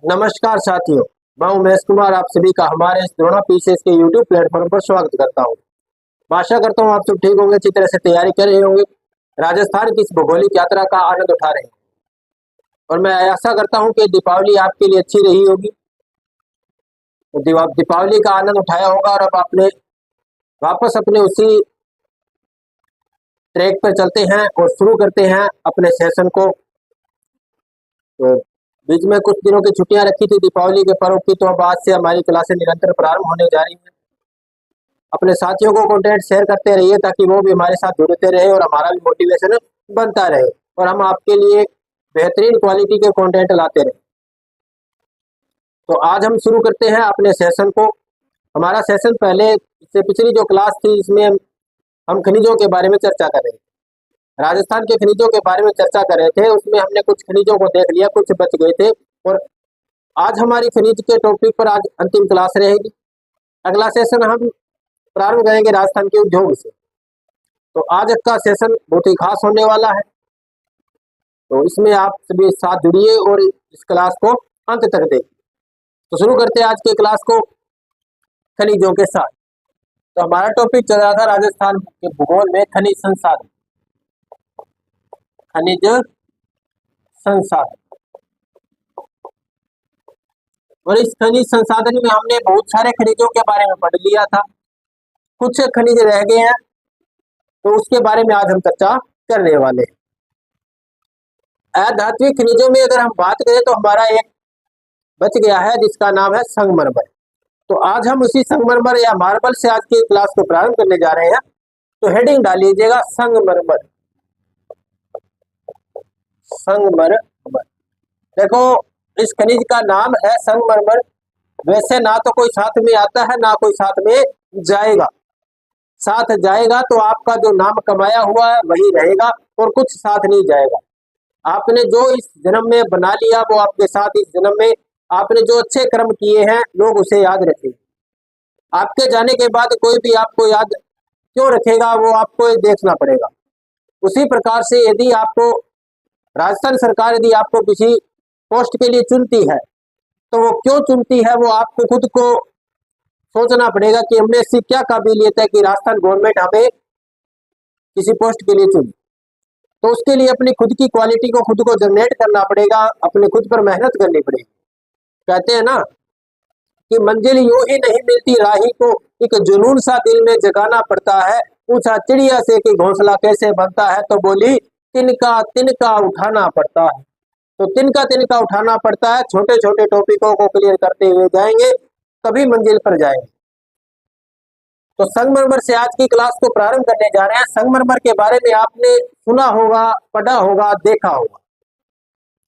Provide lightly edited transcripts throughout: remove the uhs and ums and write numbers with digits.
नमस्कार साथियों, मैं उमेश कुमार आप सभी का हमारे इस द्रोणा पीसीएस के यूट्यूब प्लेटफॉर्म पर स्वागत करता हूं। आशा करता हूं आप सब ठीक होंगे, अच्छी तरह से तैयारी कर रहे होंगे, राजस्थान की इस भौगोलिक यात्रा का आनंद उठा रहे हैं। और मैं आशा करता हूं कि दीपावली आपके लिए अच्छी रही होगी, तो दीपावली का आनंद उठाया होगा और अब आपने वापस अपने उसी ट्रैक पर चलते हैं और शुरू करते हैं अपने सेशन को। तो बीच में कुछ दिनों की छुट्टियां रखी थी दीपावली के पर्व की, तो अब आज से हमारी क्लासें निरंतर प्रारंभ होने जा रही हैं। अपने साथियों को कंटेंट शेयर करते रहिए ताकि वो भी हमारे साथ जुड़ते रहे और हमारा भी मोटिवेशन बनता रहे और हम आपके लिए बेहतरीन क्वालिटी के कंटेंट लाते रहे। तो आज हम शुरू करते हैं अपने सेशन को। हमारा सेशन पहले इससे पिछली जो क्लास थी इसमें हम खनिजों के बारे में चर्चा कर रहे थे, राजस्थान के खनिजों के बारे में चर्चा कर रहे थे। उसमें हमने कुछ खनिजों को देख लिया, कुछ बच गए थे और आज हमारी खनिज के टॉपिक पर आज अंतिम क्लास रहेगी। अगला सेशन हम प्रारंभ करेंगे राजस्थान के उद्योग से। तो आज का सेशन बहुत ही खास होने वाला है, तो इसमें आप सभी साथ जुड़िए और इस क्लास को अंत तक देखिए। तो शुरू करते हैं आज के क्लास को खनिजों के साथ। तो हमारा टॉपिक चल रहा था राजस्थान के भूगोल में खनिज संसाधन। खनिज संसाधन और इस खनिज संसाधन में हमने बहुत सारे खनिजों के बारे में पढ़ लिया था, कुछ खनिज रह गए हैं तो उसके बारे में आज हम चर्चा करने वाले हैं। अधात्विक खनिजों में अगर हम बात करें तो हमारा एक बच गया है जिसका नाम है संगमरमर। तो आज हम उसी संगमरमर या मार्बल से आज की क्लास को प्रारंभ करने जा रहे हैं। तो हेडिंग डाल लीजिएगा संगमरमर। संगमरमर, देखो इस खनिज का नाम है संगमरमर। वैसे ना तो कोई साथ में आता है ना कोई साथ में जाएगा। साथ जाएगा तो आपका जो नाम कमाया हुआ है वही रहेगा और कुछ साथ नहीं जाएगा। आपने जो इस जन्म में बना लिया वो आपके साथ इस जन्म में, आपने जो अच्छे कर्म किए हैं लोग उसे याद रखेंगे। आपके जाने के बाद कोई भी आपको याद क्यों रखेगा वो आपको देखना पड़ेगा। उसी प्रकार से यदि आपको राजस्थान सरकार यदि आपको किसी पोस्ट के लिए चुनती है तो वो क्यों चुनती है वो आपको खुद को सोचना पड़ेगा कि हमने ऐसी क्या काबिलियत है कि राजस्थान गवर्नमेंट हमें किसी पोस्ट के लिए चुनी। तो उसके लिए अपनी खुद की क्वालिटी को खुद को जनरेट करना पड़ेगा, अपने खुद पर मेहनत करनी पड़ेगी। कहते हैं ना कि मंजिल यूं ही नहीं मिलती राही को, एक जुनून सा दिल में जगाना पड़ता है। पूछा चिड़िया से कि घोंसला कैसे बनता है, तो बोली तिनका तिनका उठाना पड़ता है। तो तिनका तिनका उठाना पड़ता है, छोटे छोटे टॉपिकों को क्लियर करते हुए जाएंगे तभी मंजिल पर जाएंगे। तो संगमरमर से आज की क्लास को प्रारंभ करने जा रहे हैं। संगमरमर के बारे में आपने सुना होगा, पढ़ा होगा, देखा होगा।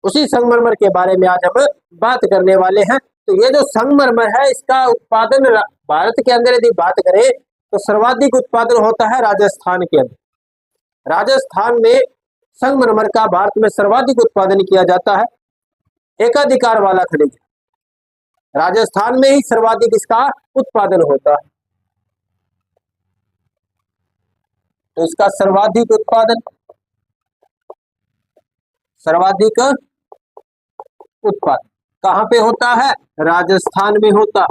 उसी संगमरमर के बारे में आज हम बात करने वाले हैं। तो ये जो संगमरमर है इसका उत्पादन भारत के अंदर यदि बात करें तो सर्वाधिक उत्पादन होता है राजस्थान के अंदर। राजस्थान में संगमरमर का भारत में सर्वाधिक उत्पादन किया जाता है। एकाधिकार वाला खनिज राजस्थान में ही सर्वाधिक इसका उत्पादन होता है। तो इसका सर्वाधिक उत्पादन कहां पे होता है? राजस्थान में होता है।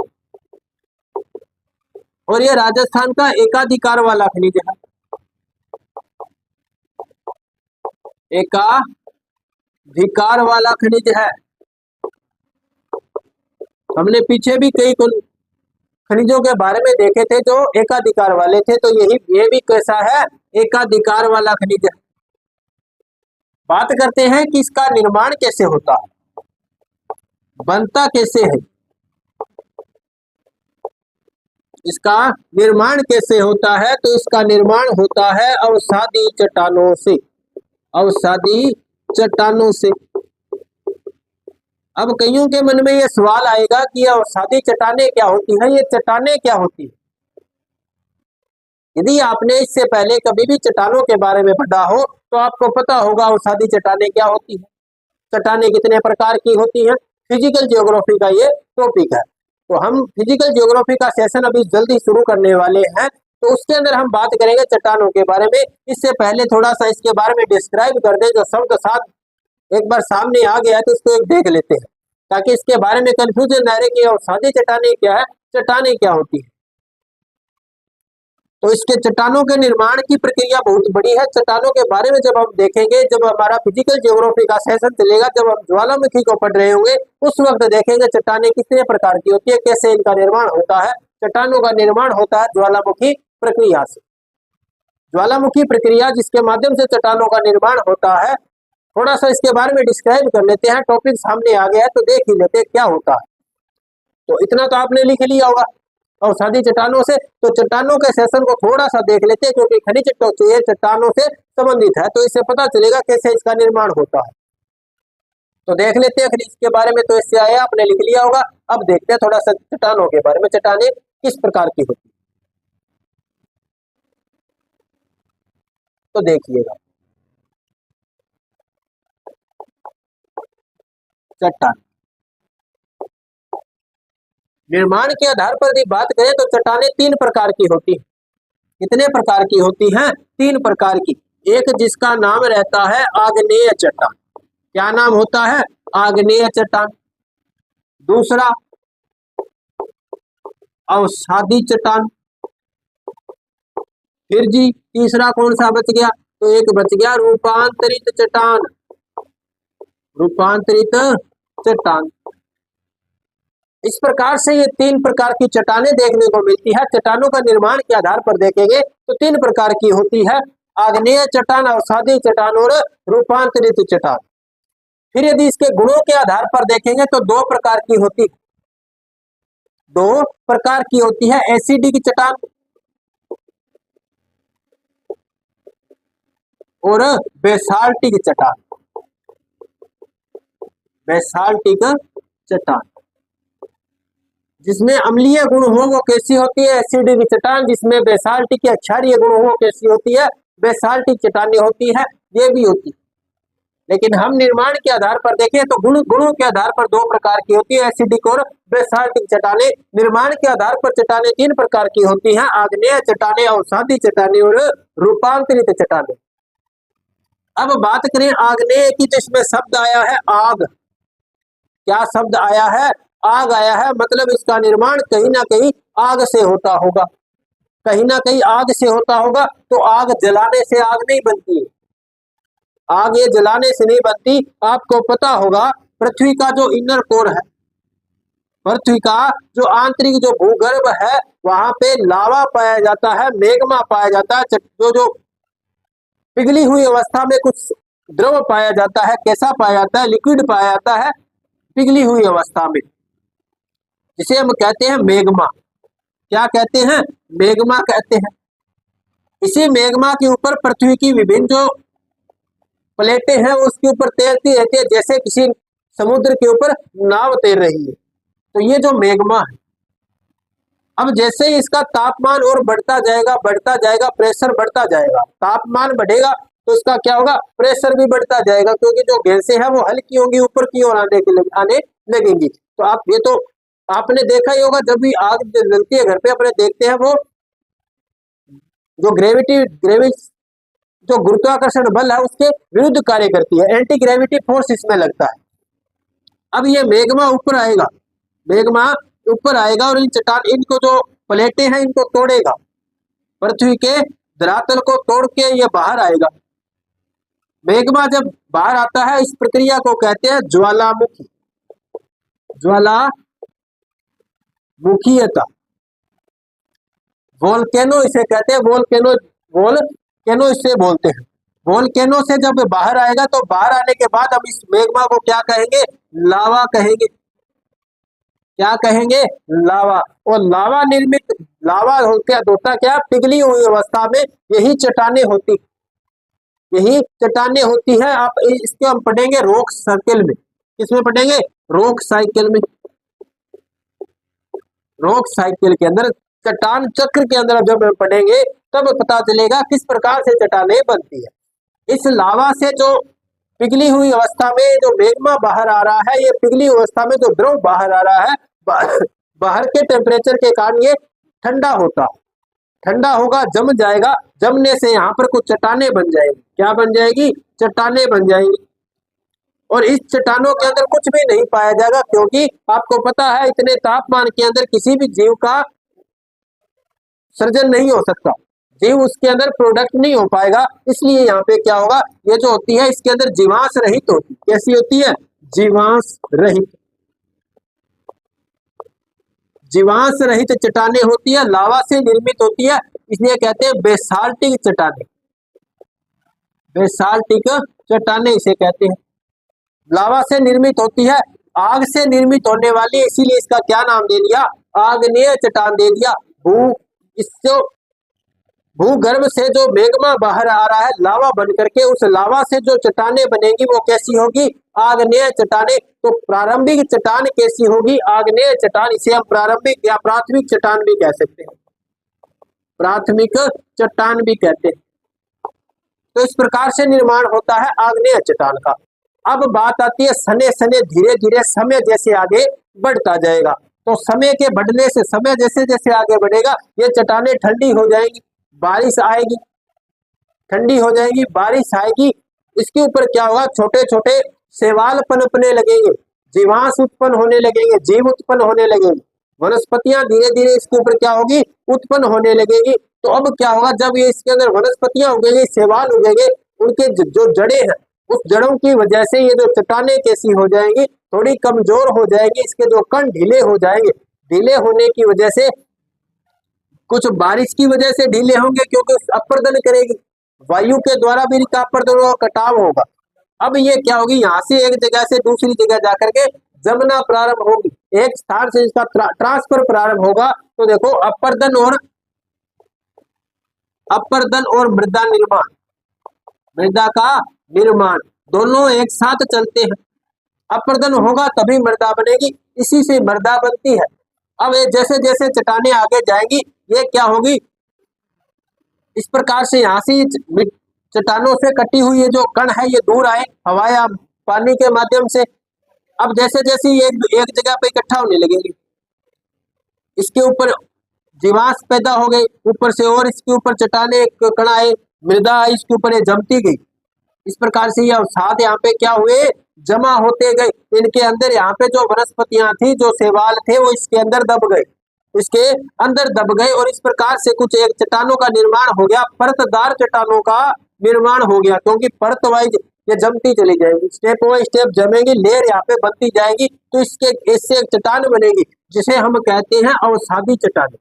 और ये राजस्थान का एकाधिकार वाला खनिज है। एकाधिकार वाला खनिज है। हमने पीछे भी कई खनिजों के बारे में देखे थे जो एकाधिकार वाले थे, तो ये भी कैसा है? एकाधिकार वाला खनिज है। बात करते हैं कि इसका निर्माण कैसे होता है, बनता कैसे है, इसका निर्माण कैसे होता है। तो इसका निर्माण होता है अवसादी चट्टानों से। अवसादी चट्टानों से। अब कईयों के मन में यह सवाल आएगा कि अवसादी चट्टानें क्या होती है, ये चट्टानें क्या होती है। यदि आपने इससे पहले कभी भी चट्टानों के बारे में पढ़ा हो तो आपको पता होगा अवसादी चट्टानें क्या होती है, चट्टानें कितने प्रकार की होती हैं। फिजिकल ज्योग्राफी का ये टॉपिक है। तो हम फिजिकल ज्योग्राफी का सेशन अभी जल्दी शुरू करने वाले हैं, तो उसके अंदर हम बात करेंगे चट्टानों के बारे में। इससे पहले थोड़ा सा इसके बारे में डिस्क्राइब कर दें, जो शब्द साथ एक बार सामने आ गया तो इसको एक देख लेते हैं। ताकि इसके बारे में कंफ्यूजन न रहे कि अवसादी चट्टानें क्या है, चट्टानें क्या होती है। तो इसके चट्टानों के निर्माण की प्रक्रिया बहुत बड़ी है। चट्टानों के बारे में जब हम देखेंगे, जब हमारा फिजिकल ज्योग्राफी का सेशन चलेगा, जब हम ज्वालामुखी को पढ़ रहे होंगे, उस वक्त देखेंगे चट्टानें कितने प्रकार की होती है, कैसे इनका निर्माण होता है। चट्टानों का निर्माण होता है ज्वालामुखी प्रक्रिया से। ज्वालामुखी प्रक्रिया जिसके माध्यम से चट्टानों का निर्माण होता है, थोड़ा सा इसके बारे में डिस्क्राइब कर लेते हैं। टॉपिक सामने आ गया है तो देख ही लेते हैं क्या होता है। तो इतना तो आपने लिख लिया होगा अवसादी चट्टानों से। तो चट्टानों के सेशन को थोड़ा सा देख लेते हैं, क्योंकि खनिज ये चट्टानों से संबंधित है, तो इससे पता चलेगा कैसे इसका निर्माण होता है। तो देख लेते हैं खनिज के बारे में। तो इससे आया, आपने लिख लिया होगा। अब देखते हैं थोड़ा सा चट्टानों के बारे में, चट्टानें किस प्रकार की होती है। तो देखिएगा, चट्टान निर्माण के आधार पर यदि बात करें तो चट्टानें 3 प्रकार की होती है। कितने प्रकार की होती हैं? 3 प्रकार की। एक जिसका नाम रहता है आग्नेय चट्टान। क्या नाम होता है? आग्नेय चट्टान। दूसरा अवसादी चट्टान। फिर जी तीसरा कौन सा बच गया? तो एक बच गया रूपांतरित चट्टान। रूपांतरित चट्टान। इस प्रकार से ये 3 प्रकार की चट्टानें देखने को मिलती है। चट्टानों का निर्माण के आधार पर देखेंगे तो 3 प्रकार की होती है, आग्नेय चट्टान, अवसादी चट्टान और रूपांतरित चट्टान। फिर यदि इसके गुणों के आधार पर देखेंगे तो 2 प्रकार की होती है। 2 प्रकार की होती है, एसिडिक चट्टान और बेसाल्टिक चट्टान। बेसाल्टिक चट्टान जिसमें अम्लीय गुण हो वो कैसी होती है? एसिडिक चट्टान। जिसमें बेसाल्टिक या क्षारीय गुण हो कैसी होती है? बेसाल्टिक चट्टानें होती है, ये भी होती है। लेकिन हम निर्माण के आधार पर देखें तो गुणों के आधार पर 2 प्रकार की होती है, एसिडिक और बेसाल्टिक चट्टानें। निर्माण के आधार पर चट्टानें 3 प्रकार की होती हैं, आग्नेय चट्टानें, अवसादी चट्टानें और रूपांतरित चट्टानें। अब बात करें आग्नेय की, तो इसमें शब्द आया है आग। क्या शब्द आया है? आग आया है। मतलब इसका निर्माण कहीं ना कहीं आग से होता होगा, कहीं ना कहीं आग से होता होगा। तो आग जलाने से आग नहीं बनती है, आग ये जलाने से नहीं बनती। आपको पता होगा पृथ्वी का जो इनर कोर है, पृथ्वी का जो आंतरिक जो भूगर्भ है, वहां पे लावा पाया जाता है, मेग्मा पाया जाता है। जो पिघली हुई अवस्था में कुछ द्रव पाया जाता है, कैसा पाया जाता है? लिक्विड पाया जाता है पिघली हुई अवस्था में, जिसे हम कहते हैं मेग्मा। क्या कहते हैं? मेग्मा कहते हैं। इसी मेग्मा के ऊपर पृथ्वी की विभिन्न जो प्लेटें हैं उसके ऊपर तैरती रहती है, जैसे किसी समुद्र के ऊपर नाव तैर रही है। तो ये जो मेग्मा है, अब जैसे ही इसका तापमान और बढ़ता जाएगा, प्रेशर बढ़ता जाएगा। तापमान बढ़ेगा तो इसका क्या होगा? प्रेशर भी बढ़ता जाएगा, क्योंकि जो गैसें हैं वो हल्की होंगी, ऊपर की ओर आने लगेंगी। तो आप ये तो आपने देखा ही होगा, जब भी आग जलती है घर पे अपने देखते हैं, वो जो ग्रेविटी जो गुरुत्वाकर्षण बल है उसके विरुद्ध कार्य करती है, एंटी ग्रेविटी फोर्स इसमें लगता है। अब ये मेग्मा ऊपर आएगा, मेग्मा ऊपर आएगा और इन चट्टान, इनको जो प्लेटें हैं इनको तोड़ेगा, पृथ्वी के धरातल को तोड़ के ये बाहर आएगा। मेग्मा जब बाहर आता है, इस प्रक्रिया को कहते हैं ज्वालामुखी, ज्वालामुखीयता। वोल्केनो इसे कहते हैं, वोल्केनो इसे बोलते हैं। वोल्केनो से जब बाहर आएगा तो बाहर आने के बाद हम इस मेग्मा को क्या कहेंगे? लावा कहेंगे। क्या कहेंगे? लावा। और लावा निर्मित, लावा होता क्या? पिघली हुई अवस्था में यही चट्टानें होती, यही चट्टानें होती है। आप इसको हम पढ़ेंगे रॉक सर्किल में। किसमें पढ़ेंगे? रॉक साइकिल में। रॉक साइकिल के अंदर, चट्टान चक्र के अंदर जब हम पढ़ेंगे तब पता चलेगा किस प्रकार से चट्टानें बनती है। इस लावा से जो पिघली हुई अवस्था में जो मेग्मा बाहर आ रहा है, ये पिघली अवस्था में जो द्रव बाहर आ रहा है, बाहर के टेम्परेचर के कारण ये ठंडा होता, ठंडा होगा, जम जाएगा। जमने से यहाँ पर कुछ चट्टानें बन जाएगी। क्या बन जाएगी? चट्टानें बन जाएंगी। और इस चट्टानों के अंदर कुछ भी नहीं पाया जाएगा, क्योंकि आपको पता है इतने तापमान के अंदर किसी भी जीव का सर्जन नहीं हो सकता, जीव उसके अंदर प्रोडक्ट नहीं हो पाएगा। इसलिए यहाँ पे क्या होगा, ये जो होती है इसके अंदर जीवांश रहित होती है। कैसी होती है? जीवांश रहित। जीवांश रहित चट्टानें होती है, लावा से निर्मित होती है, इसलिए कहते हैं बेसाल्टिक चट्टानें। बेसाल्टिक चट्टानें इसे कहते हैं। लावा से निर्मित होती है, आग से निर्मित होने वाली, इसीलिए इसका क्या नाम दे दिया? आग्नेय चट्टान दे दिया। इससे भूगर्भ से जो मैग्मा बाहर आ रहा है लावा बन करके, उस लावा से जो चट्टानें बनेगी वो कैसी होगी? आग्नेय चट्टानें। तो प्रारंभिक चट्टान कैसी होगी? आग्नेय चट्टान। इसे हम प्रारंभिक या प्राथमिक चट्टान भी कह सकते हैं, प्राथमिक चट्टान भी कहते हैं। तो इस प्रकार से निर्माण होता है आग्नेय चट्टान का। अब बात आती है सने सने, धीरे धीरे समय जैसे आगे बढ़ता जाएगा, तो समय के बढ़ने से, समय जैसे जैसे आगे बढ़ेगा ये चट्टानें ठंडी हो जाएंगी, बारिश आएगी, ठंडी हो जाएगी, बारिश आएगी। इसके ऊपर क्या होगा? छोटे छोटे शैवाल पनपने लगेंगे, जीवांश उत्पन्न होने लगेंगे, जीव उत्पन्न होने लगेंगे, वनस्पतियां धीरे धीरे इसके ऊपर क्या होगी? उत्पन्न होने लगेगी। तो अब क्या होगा? जब ये इसके अंदर वनस्पतियां उगेंगी, शैवाल उगेंगे, उनके जो जड़ें हैं, उस जड़ों की वजह से ये जो चट्टानें कैसी हो जाएंगी? थोड़ी कमजोर हो जाएगी, इसके जो कण ढीले हो जाएंगे। ढीले होने की वजह से, कुछ बारिश की वजह से ढीले होंगे क्योंकि अपर्दन करेगी, वायु के द्वारा भी इनका अपर्दन और कटाव होगा। अब ये क्या होगी? यहाँ से एक जगह से दूसरी जगह जाकर के जमना प्रारंभ होगी, एक स्थान से इसका ट्रांसफर प्रारंभ होगा। तो देखो अपर्दन और मृदा निर्माण, मृदा का निर्माण दोनों एक साथ चलते हैं। अपर्दन होगा तभी मृदा बनेगी, इसी से मृदा बनती है। अब जैसे जैसे चट्टानें आगे जाएंगी ये क्या होगी? इस प्रकार से यहाँ से चट्टानों से कटी हुई ये जो कण है ये दूर आए हवा या पानी के माध्यम से। अब जैसे जैसे ये एक जगह पे इकट्ठा होने लगेंगे, इसके ऊपर जीवांश पैदा हो गए ऊपर से, और इसके ऊपर चट्टानें कण आए, मृदा आई, इसके ऊपर ये जमती गई। इस प्रकार से ये अवसाद यहाँ पे क्या हुए? जमा होते गए। इनके अंदर यहाँ पे जो वनस्पतियां थी, जो शैवाल थे, वो इसके अंदर दब गए, इसके अंदर दब गए, और इस प्रकार से कुछ एक चट्टानों का निर्माण हो गया, परतदार चट्टानों का निर्माण हो गया। क्योंकि परत वाइज ये जमती चली जाएगी, स्टेप बाय स्टेप जमेगी, लेयर यहाँ पे बनती जाएगी, तो इससे एक चट्टान बनेगी जिसे हम कहते हैं अवसादी चट्टान।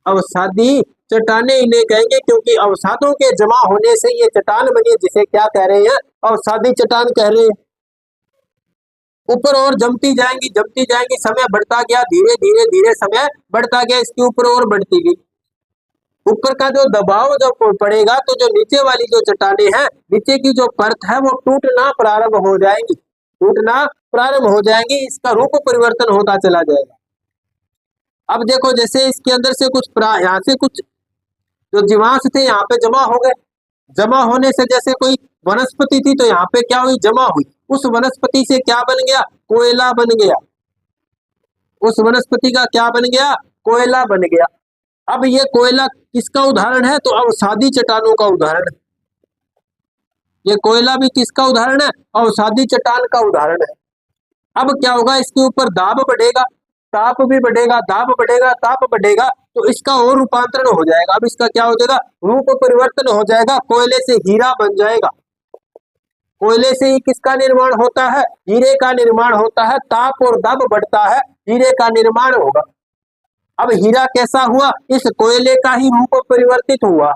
अवसादी चट्टानें इन्हें कहेंगे क्योंकि अवसादों के जमा होने से ये चट्टान बनी, जिसे क्या कह रहे हैं? अवसादी चट्टान कह रहे हैं। ऊपर और जमती जाएंगी, समय बढ़ता गया, धीरे धीरे धीरे समय बढ़ता गया, इसके ऊपर और बढ़ती गई। ऊपर का जो दबाव जब पड़ेगा तो जो नीचे वाली जो चट्टानें हैं, नीचे की जो परत है वो टूटना प्रारंभ हो जाएंगी, टूटना प्रारंभ हो जाएंगी, इसका रूप परिवर्तन होता चला जाएगा। अब देखो जैसे इसके अंदर से कुछ यहाँ से कुछ जो जीवांश थे यहाँ पे जमा हो गए, जमा होने से जैसे कोई वनस्पति थी तो यहाँ पे क्या हुई? जमा हुई। उस वनस्पति से क्या बन गया? कोयला बन गया। उस वनस्पति का क्या बन गया? कोयला बन गया। अब ये कोयला किसका उदाहरण है? तो अवसादी चट्टानों का उदाहरण है। ये कोयला भी किसका उदाहरण है? अवसादी चट्टान का उदाहरण है। अब क्या होगा? इसके ऊपर दाब बढ़ेगा, ताप भी बढ़ेगा, दाब बढ़ेगा, ताप बढ़ेगा, तो इसका और रूपांतरण हो जाएगा। अब इसका क्या हो जाएगा? रूप परिवर्तन हो जाएगा, कोयले से हीरा बन जाएगा। कोयले से ही किसका निर्माण होता है? हीरे का निर्माण होता है। ताप और दाब बढ़ता है, हीरे का निर्माण होगा। अब हीरा कैसा हुआ? इस कोयले का ही रूप परिवर्तित हुआ,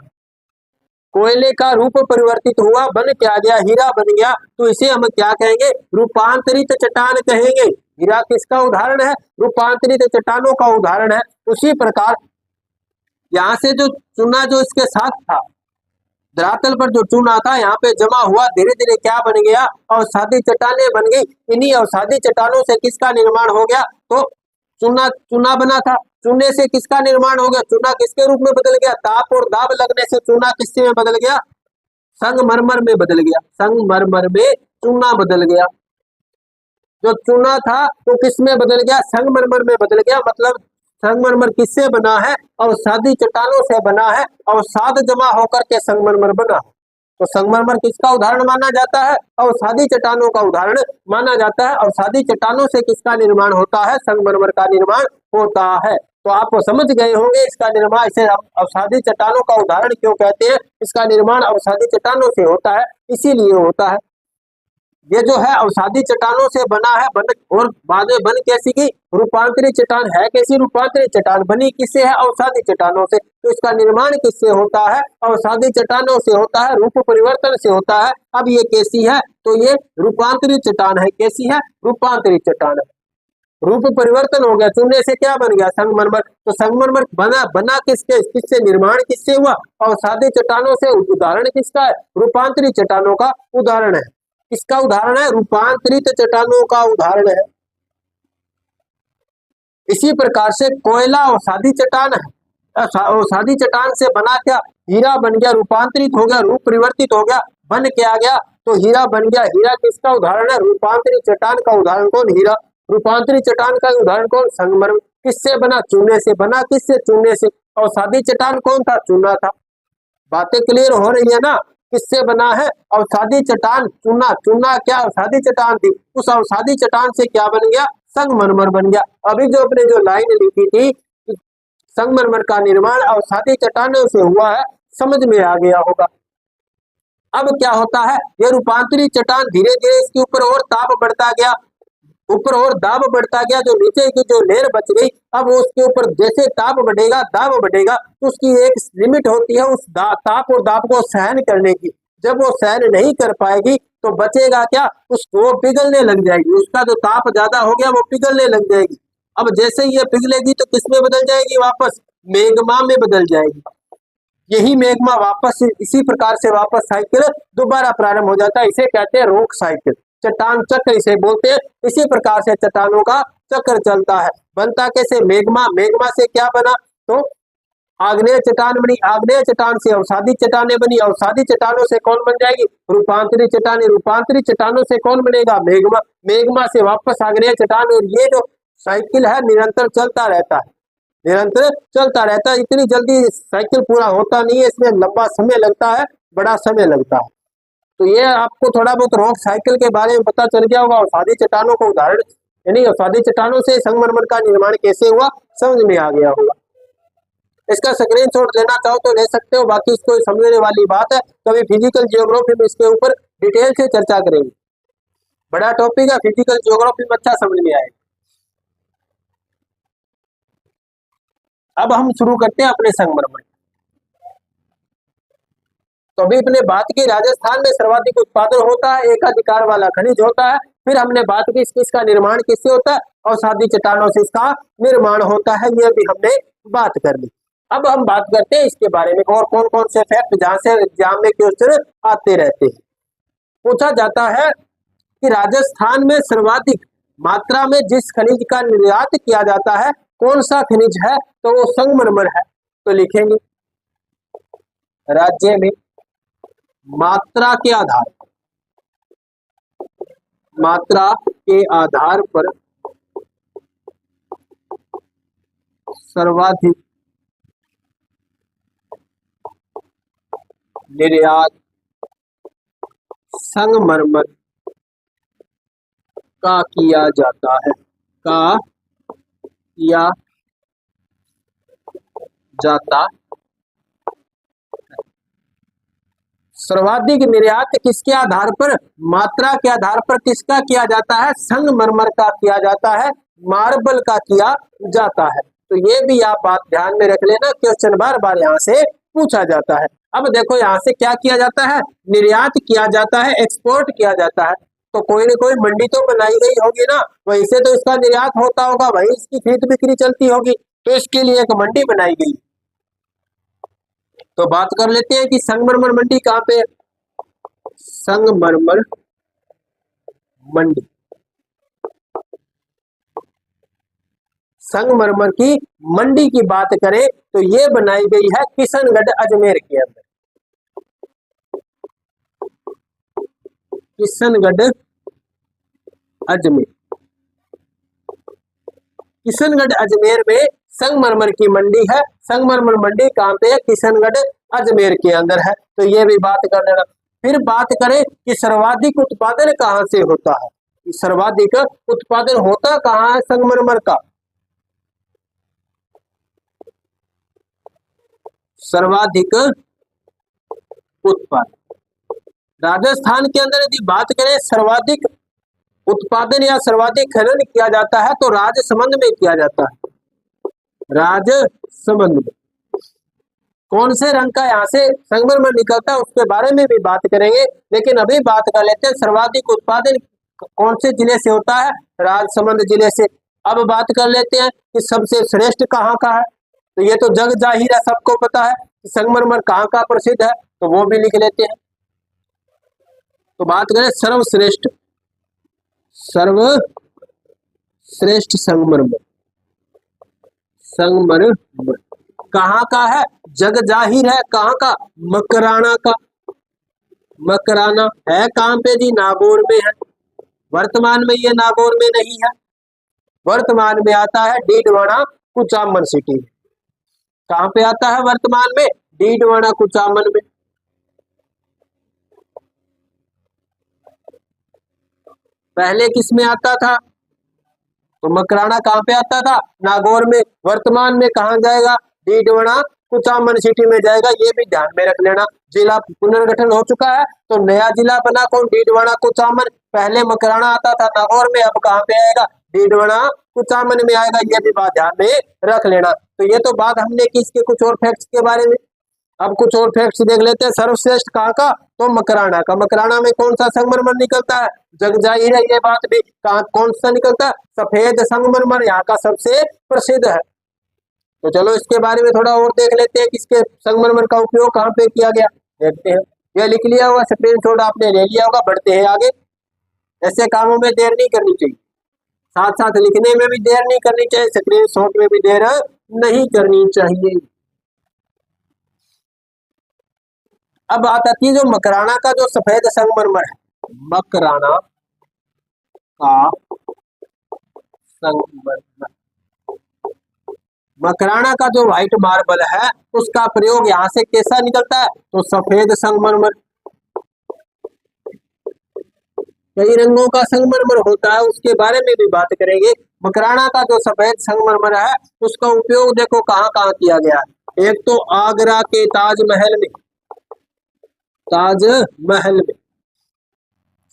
कोयले का रूप परिवर्तित हुआ, बन क्या गया? हीरा बन गया। तो इसे हम क्या कहेंगे? रूपांतरित चट्टान कहेंगे। हीरा किसका उदाहरण है? रूपांतरित चट्टानों का उदाहरण है। उसी प्रकार यहाँ से जो चूना जो इसके साथ था, धरातल पर जो चूना था यहाँ पे जमा हुआ, धीरे धीरे क्या बन गया? अवसादी चट्टानें बन गई। इन्हीं अवसादी चट्टानों से किसका निर्माण हो गया? तो चूना बना था, चूने से किसका निर्माण हो गया? चूना किसके रूप में बदल गया? ताप और दाब लगने से चूना किससे में बदल गया? संगमरमर में बदल गया। संगमरमर में चूना बदल गया। जो चूना था वो किस में बदल गया? संगमरमर में बदल गया। मतलब संगमरमर किससे बना है? अवसादी चट्टानों से बना है। अवसाद जमा होकर के संगमरमर बना। तो संगमरमर किसका उदाहरण माना जाता है? अवसादी चट्टानों का उदाहरण माना जाता है। अवसादी चट्टानों से किसका निर्माण होता है? संगमरमर का निर्माण होता है। तो आप समझ गए होंगे इसका निर्माण, इसे अवसादी चट्टानों का उदाहरण क्यों कहते हैं। इसका निर्माण अवसादी चट्टानों से होता है, इसीलिए होता है। ये जो है अवसादी चट्टानों से बना है, और बाद में बन कैसी की? रूपांतरित चट्टान है। कैसी रूपांतरित चट्टान बनी? किससे है? अवसादी चट्टानों से। तो इसका निर्माण किससे होता है? अवसादी चट्टानों से होता है, रूप परिवर्तन से होता है। अब ये कैसी है? तो ये रूपांतरित चट्टान है। कैसी है? रूपांतरित चट्टान है। रूप परिवर्तन हो गया, चूने से क्या बन गया? संगमरमर। तो संगमरमर बना किससे निर्माण किससे हुआ? अवसादी चट्टानों से। उदाहरण किसका है? रूपांतरित चट्टानों का उदाहरण है। किसका उदाहरण है? रूपांतरित चट्टानों का उदाहरण है। इसी प्रकार से कोयला अवसादी चट्टान है। अवसादी चट्टान से बना क्या? हीरा बन गया, रूपांतरित हो गया, रूप परिवर्तित हो गया, बन के आ गया तो हीरा बन गया। हीरा किसका उदाहरण है? रूपांतरित चट्टान का उदाहरण कौन? हीरा। रूपांतरित चट्टान का उदाहरण कौन? संगमरमर। किससे बना? चूने से बना। किससे? चूने से। अवसादी चट्टान कौन था? चूना था। बातें क्लियर हो रही है ना? किससे बना है? अवसादी चट्टान। चूना। चूना क्या अवसादी चट्टान थी? उस अवसादी चट्टान से क्या बन गया? संगमरमर बन गया। अभी जो अपने जो लाइन लिखी थी, संगमरमर का निर्माण अवसादी चट्टानों से हुआ है, समझ में आ गया होगा। अब क्या होता है? यह रूपांतरित चट्टान धीरे धीरे इसके ऊपर और ताप बढ़ता गया, ऊपर और दाब बढ़ता गया। जो नीचे की जो लेयर बच गई, अब उसके ऊपर जैसे ताप बढ़ेगा, दाब बढ़ेगा, तो उसकी एक लिमिट होती है उस ताप और दाब को सहन करने की। जब वो सहन नहीं कर पाएगी तो बचेगा क्या? उसको पिघलने लग जाएगी। उसका जो ताप ज्यादा हो गया वो पिघलने लग जाएगी। अब जैसे ही ये पिघलेगी तो किस में बदल जाएगी? वापस मैग्मा में बदल जाएगी। यही मैग्मा वापस इसी प्रकार से वापस साइकिल दोबारा प्रारंभ हो जाता है। इसे कहते हैं रॉक साइकिल, चट्टान चक्र इसे बोलते हैं। इसी प्रकार से चट्टानों का चक्र चलता है। बनता कैसे? मैग्मा। मैग्मा से क्या बना? तो आग्नेय चट्टान बनी। आग्नेय चट्टान से अवसादी चट्टानें बनी। अवसादी चट्टानों से कौन बन जाएगी? रूपांतरित चट्टानें। रूपांतरित चट्टानों से कौन बनेगा? मैग्मा। मैग्मा से वापस आग्नेय चट्टान। और ये जो साइकिल है निरंतर चलता रहता है, निरंतर चलता रहता है। इतनी जल्दी साइकिल पूरा होता नहीं है, इसमें लंबा समय लगता है, बड़ा समय लगता है। तो ये आपको थोड़ा बहुत रॉक साइकिल के बारे में पता चल गया होगा। अवसादी चट्टानों को उदाहरण, यानी अवसादी चट्टानों से संगमरमर का निर्माण कैसे हुआ समझ में आ गया होगा। इसका स्क्रीनशॉट लेना चाहो तो ले सकते हो, बाकी इसको समझने वाली बात है। कभी फिजिकल जियोग्राफी में इसके ऊपर डिटेल से चर्चा करेंगे। बड़ा टॉपिक है, फिजिकल जियोग्राफी में अच्छा समझ में आएगा। अब हम शुरू करते हैं अपने संगमरमर। तो अभी अपने बात की राजस्थान में सर्वाधिक उत्पादन होता है, एकाधिकार वाला खनिज होता है। फिर हमने बात की इसका निर्माण किससे होता है? अवसादी चट्टानों से इसका निर्माण होता है। ये भी हमने बात कर ली। अब हम बात करते हैं इसके बारे में और कौन कौन से फैक्ट जहां से एग्जाम में क्वेश्चन आते रहते हैं। पूछा जाता है कि राजस्थान में सर्वाधिक मात्रा में जिस खनिज का निर्यात किया जाता है कौन सा खनिज है? तो वो संगमरमर है। तो लिखेंगे राज्य में मात्रा के आधार, मात्रा के आधार पर सर्वाधिक निर्यात संगमरमर का किया जाता है, का किया जाता। सर्वाधिक निर्यात किसके आधार पर? मात्रा के आधार पर किसका किया जाता है? संगमरमर का किया जाता है, मार्बल का किया जाता है। तो ये भी आप बात ध्यान में रख लेना, क्वेश्चन बार बार यहाँ से पूछा जाता है। अब देखो यहाँ से क्या किया जाता है? निर्यात किया जाता है, एक्सपोर्ट किया जाता है। तो कोई ना कोई मंडी तो बनाई गई होगी ना, वहीं से तो इसका निर्यात होता होगा, वहीं इसकी खरीद बिक्री चलती होगी। तो इसके लिए एक मंडी बनाई गई। तो बात कर लेते हैं कि संगमरमर मंडी कहाँ पे? संगमरमर मंडी, संगमरमर की मंडी की बात करें तो ये बनाई गई है किशनगढ़ अजमेर के अंदर। किशनगढ़ अजमेर, किशनगढ़ अजमेर में संगमरमर की मंडी है। संगमरमर मंडी कहाँ पे है? किशनगढ़ अजमेर के अंदर है। तो ये भी बात कर लेना। फिर बात करें कि सर्वाधिक उत्पादन कहाँ से होता है, सर्वाधिक उत्पादन होता कहाँ है संगमरमर का, सर्वाधिक उत्पादन राजस्थान के अंदर यदि बात करें सर्वाधिक उत्पादन या सर्वाधिक खनन किया जाता है तो राजसमंद में किया जाता है, राजसमंद में। कौन से रंग का यहाँ से संगमरमर निकलता है उसके बारे में भी बात करेंगे, लेकिन अभी बात कर लेते हैं सर्वाधिक उत्पादन कौन से जिले से होता है, राजसमंद जिले से। अब बात कर लेते हैं कि सबसे श्रेष्ठ कहाँ का है, तो ये तो जग जाहिर है, सबको पता है कि संगमरमर कहाँ का प्रसिद्ध है, तो वो भी लिख लेते हैं। तो बात करें सर्वश्रेष्ठ, सर्वश्रेष्ठ संगमरमर, संगमरमर कहाँ का है, जग जाहिर है, कहाँ का, मकराना का। मकराना है कहाँ पे जी, नागौर में है। वर्तमान में ये नागौर में नहीं है, वर्तमान में आता है डीडवाना कुचामन सिटी में। कहाँ पे आता है वर्तमान में, डीडवाना कुचामन में। पहले किस में आता था, तो मकराना कहाँ पे आता था, नागौर में। वर्तमान में कहाँ जाएगा, डीडवाना कुचामन सिटी में जाएगा, ये भी ध्यान में रख लेना। जिला पुनर्गठन हो चुका है तो नया जिला बना कौन, डीडवाना कुचामन। पहले मकराना आता था नागौर में, अब कहाँ पे आएगा, डीडवाना कुचामन में आएगा, ये भी बात ध्यान में रख लेना। तो ये तो बात हमने की इसके कुछ और फैक्ट्स के बारे में। अब कुछ और फैक्ट्स देख लेते हैं। सर्वश्रेष्ठ कहाँ का, तो मकराना का। मकराना में कौन सा संगमरमर निकलता है, जग जाहिर है ये बात भी। कहाँ कौन सा निकलता है, सफेद संगमरमर यहाँ का सबसे प्रसिद्ध है। तो चलो इसके बारे में थोड़ा और देख लेते हैं कि इसके संगमरमर का उपयोग कहाँ पे किया गया, देखते हैं। यह लिख लिया होगा, स्क्रीनशॉट आपने ले लिया होगा। बढ़ते हैं आगे। ऐसे कामों में देर नहीं करनी चाहिए, साथ साथ लिखने में भी देर नहीं करनी चाहिए, स्क्रीनशॉट में भी देर नहीं करनी चाहिए। अब बात आती है जो मकराना का जो सफेद संगमरमर है, मकराना का संगमरमर, मकराना का जो व्हाइट मार्बल है उसका प्रयोग यहाँ से कैसा निकलता है, तो सफेद संगमरमर। कई रंगों का संगमरमर होता है, उसके बारे में भी बात करेंगे। मकराना का जो सफेद संगमरमर है उसका उपयोग देखो कहाँ कहाँ किया गया है। एक तो आगरा के ताजमहल में, ताजमहल में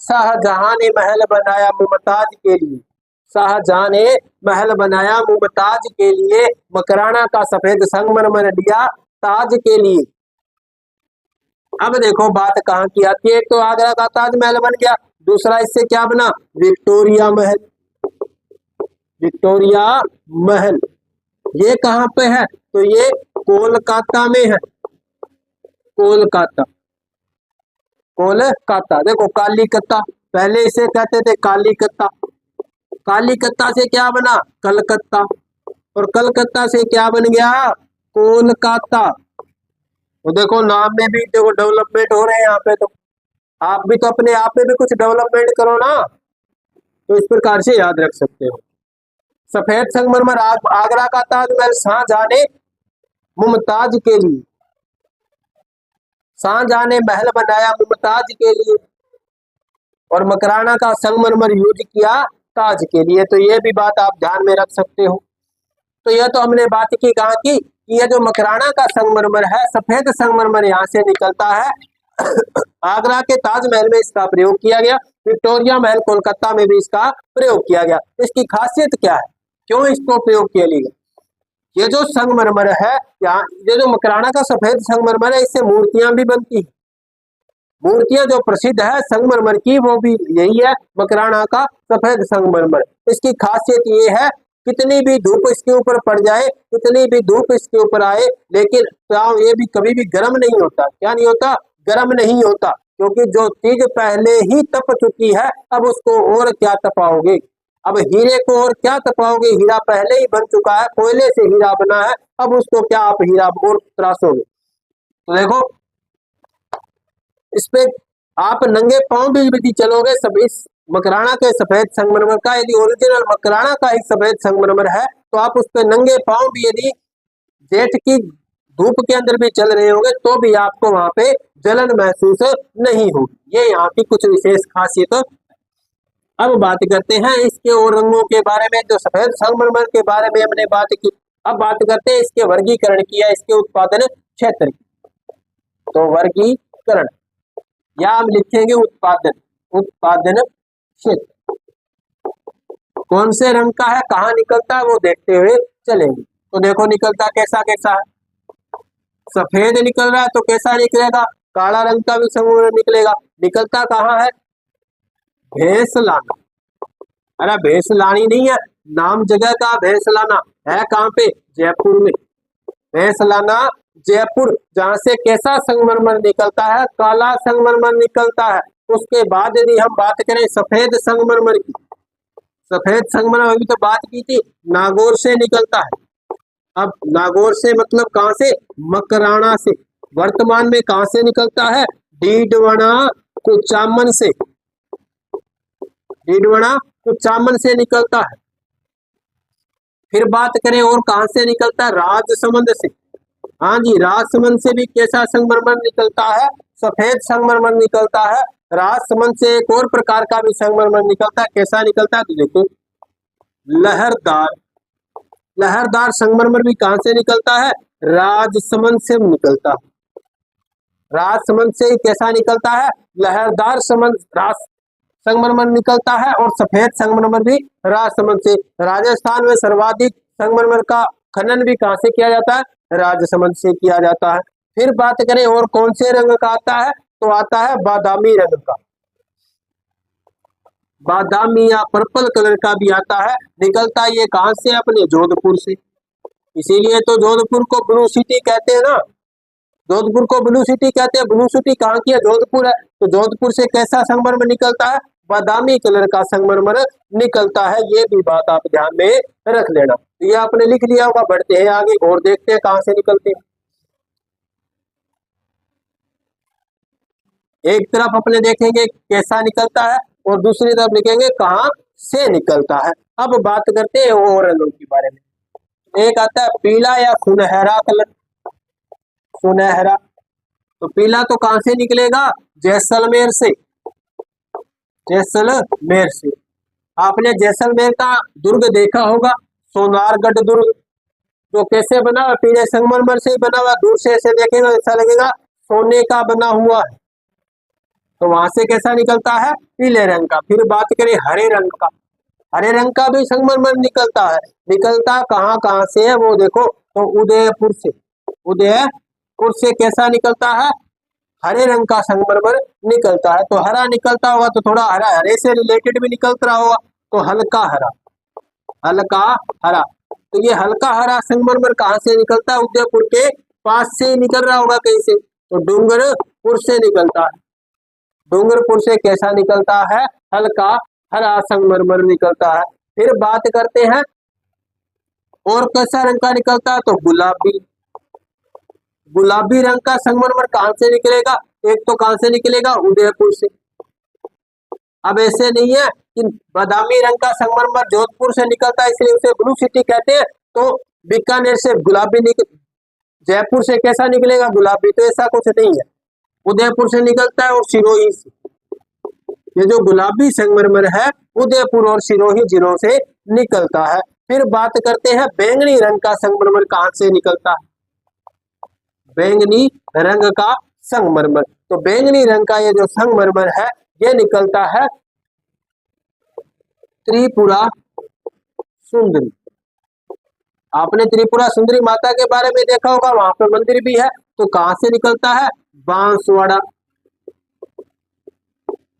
शाहजहां ने महल बनाया मुमताज के लिए, शाहजहां ने महल बनाया मुमताज के लिए, मकराना का सफेद संगमरमर लिया ताज के लिए। अब देखो बात कहाँ की आती है, एक तो आगरा का ताजमहल बन गया, दूसरा इससे क्या बना, विक्टोरिया महल। विक्टोरिया महल ये कहाँ पे है, तो ये कोलकाता में है, कोलकाता। कोलकाता देखो, कालीकत्ता पहले इसे कहते थे, कालीकत्ता। कालीकत्ता से क्या बना, कलकत्ता, और कलकत्ता से क्या बन गया, कोलकाता। तो देखो नाम में भी देखो डेवलपमेंट हो रहे हैं यहाँ पे। तो आप भी तो अपने आप में भी कुछ डेवलपमेंट करो ना, तो इस प्रकार से याद रख सकते हो। सफेद संगमरमर आगरा का ताजमहल शाहजहां ने मुमताज के लिए, शाहजहां ने महल बनाया मुमताज के लिए, और मकराना का संगमरमर यूज किया ताज के लिए। तो ये भी बात आप ध्यान में रख सकते हो। तो यह तो हमने बात की कहाँ की, यह जो मकराना का संगमरमर है, सफेद संगमरमर यहाँ से निकलता है। आगरा के ताजमहल में इसका प्रयोग किया गया, विक्टोरिया महल कोलकाता में भी इसका प्रयोग किया गया। इसकी खासियत क्या है, क्यों इसको प्रयोग किया गया, ये जो संगमरमर है, यहाँ ये जो मकराना का सफेद संगमरमर है, इससे मूर्तियां भी बनती है। मूर्तियां जो प्रसिद्ध है संगमरमर की वो भी यही है, मकराना का सफेद संगमरमर। इसकी खासियत ये है, कितनी भी धूप इसके ऊपर पड़ जाए, कितनी भी धूप इसके ऊपर आए, लेकिन ये भी कभी भी गर्म नहीं होता। क्या नहीं होता, गर्म नहीं होता, क्योंकि जो चीज पहले ही तप चुकी है, अब उसको और क्या तपाओगे। अब हीरे को और क्या तपाओगे, हीरा पहले ही बन चुका है, कोयले से हीरा बना है, अब उसको क्या आप हीरा और तराशोगे। तो देखो इस पे आप नंगे पांव भी यदि चलोगे, सब इस मकराना के सफेद संगमरमर का, यदि ओरिजिनल मकराना का ही सफेद संगमरमर है, तो आप उस पे नंगे पांव भी यदि जेठ की धूप के अंदर भी चल रहे होंगे तो भी आपको वहां पे जलन महसूस नहीं होगी। ये यहाँ की कुछ विशेष खासियत। अब बात करते हैं इसके और रंगों के बारे में। जो सफेद संगमरमर के बारे में हमने बात की, अब बात करते हैं इसके वर्गीकरण की या इसके उत्पादन क्षेत्र की। तो वर्गीकरण या हम लिखेंगे उत्पादन क्षेत्र। कौन से रंग का है, कहाँ निकलता है, वो देखते हुए चलेंगे। तो देखो निकलता कैसा कैसा है। सफेद निकल रहा है तो कैसा निकलेगा, काला रंग का भी संगमरमर निकलेगा। निकलता कहाँ है, भैंसलाना। अरे भैंसलानी नहीं है, नाम जगह का भैंसलाना है। कहाँ पे, जयपुर में। भैंसलाना जयपुर, जहाँ से कैसा संगमरमर निकलता है, काला संगमरमर निकलता है। उसके बाद यदि हम बात करें सफेद संगमरमर की, सफेद संगमरमर अभी तो बात की थी, नागौर से निकलता है। अब नागौर से मतलब कहाँ से, मकराना से। वर्तमान में कहाँ से निकलता है, डीडवाना कुचामन से। डीडवाना कुचामन से निकलता है। फिर बात करें और कहां से निकलता है, राजसमंद से। हाँ जी, राजसमंद से भी कैसा संगमरमर निकलता है, सफेद संगमरमर निकलता है। राजसमंद से एक और प्रकार का भी संगमरमर निकलता है। कैसा निकलता है, तो देखो लहरदार। लहरदार संगमरमर भी कहां से निकलता है, राजसमंद से निकलता है। राजसमंद से कैसा निकलता है, लहरदार संगमरमर निकलता है। और सफेद संगमरमर भी राजसमंद से। राजस्थान में सर्वाधिक संगमरमर का खनन भी कहां से किया जाता है, राजसमंद से किया जाता है। फिर बात करें और कौन से रंग का आता है, तो आता है बादामी रंग का। बादामी या पर्पल कलर का भी आता है। निकलता ये कहां से, अपने जोधपुर से। इसीलिए तो जोधपुर को ब्लू सिटी कहते हैं ना। जोधपुर को ब्लू सिटी कहते हैं। ब्लू सिटी कहाँ की है, जोधपुर है। तो जोधपुर से कैसा संगमरमर निकलता है, बादामी कलर का संगमरमर निकलता है। ये भी बात आप ध्यान में रख लेना। तो ये आपने लिख लिया होगा। बढ़ते हैं आगे और देखते हैं कहां से निकलते हैं। एक तरफ अपने देखेंगे कैसा निकलता है और दूसरी तरफ लिखेंगे कहां से निकलता है। अब बात करते हैं और रंगों के बारे में। एक आता है पीला या सुनहरा कलर। सुनहरा, तो पीला तो कहां से निकलेगा, जैसलमेर से। जैसलमेर से। आपने जैसलमेर का दुर्ग देखा होगा, सोनारगढ़ दुर्ग, जो कैसे बना हुआ, पीले संगमरमर से बना हुआ। दूर से ऐसे देखेगा ऐसा लगेगा सोने का बना हुआ है। तो वहां से कैसा निकलता है, पीले रंग का। फिर बात करें हरे रंग का। हरे रंग का भी संगमरमर निकलता है। निकलता कहाँ कहाँ से है, वो देखो, तो उदयपुर से। उदयपुर से कैसा निकलता है, हरे रंग का संगमरमर निकलता है। तो हरा निकलता होगा तो थोड़ा हरा हरे से रिलेटेड भी निकल रहा होगा, तो हल्का हरा। हल्का हरा, तो ये हल्का हरा संगमरमर कहाँ से निकलता है, उदयपुर के पास से निकल रहा होगा कहीं से। तो डूंगरपुर से निकलता है। डूंगरपुर से कैसा निकलता है, हल्का हरा संगमरमर निकलता है। फिर बात करते हैं और कैसा रंग का निकलता है, तो गुलाबी। गुलाबी रंग का संगमरमर कहां से निकलेगा, एक तो कहां से निकलेगा, उदयपुर से। अब ऐसे नहीं है कि बादामी रंग का संगमरमर जोधपुर से निकलता है इसलिए उसे ब्लू सिटी कहते हैं, तो बीकानेर से गुलाबी जयपुर से कैसा निकलेगा, गुलाबी। तो ऐसा कुछ नहीं है, उदयपुर से निकलता है और सिरोही से। ये जो गुलाबी संगमरमर है उदयपुर और सिरोही जिलों से निकलता है। फिर बात करते हैं बैंगनी रंग का संगमरमर कहां से निकलता है, बैंगनी रंग का संगमरमर। तो बैंगनी रंग का ये जो संगमरमर है ये निकलता है त्रिपुरा सुंदरी। आपने त्रिपुरा सुंदरी माता के बारे में देखा होगा, वहां पर मंदिर भी है। तो कहां से निकलता है, बांसवाड़ा।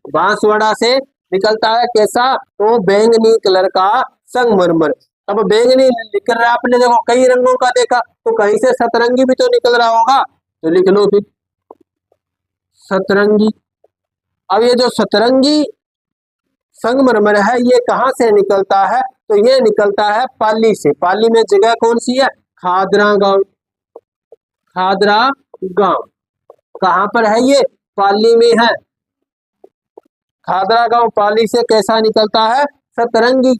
बांसवाड़ा से निकलता है कैसा, तो बैंगनी कलर का संगमरमर। अब बैंगनी निकल रहा है, आपने देखो कई रंगों का देखा, तो कहीं से सतरंगी भी तो निकल रहा होगा, तो लिख लो फिर सतरंगी। अब ये जो सतरंगी संगमरमर है ये कहां से निकलता है, तो ये निकलता है पाली से। पाली में जगह कौन सी है, खादरा गांव। खादरा गांव कहां पर है, ये पाली में है। खादरा गांव पाली से कैसा निकलता है, सतरंगी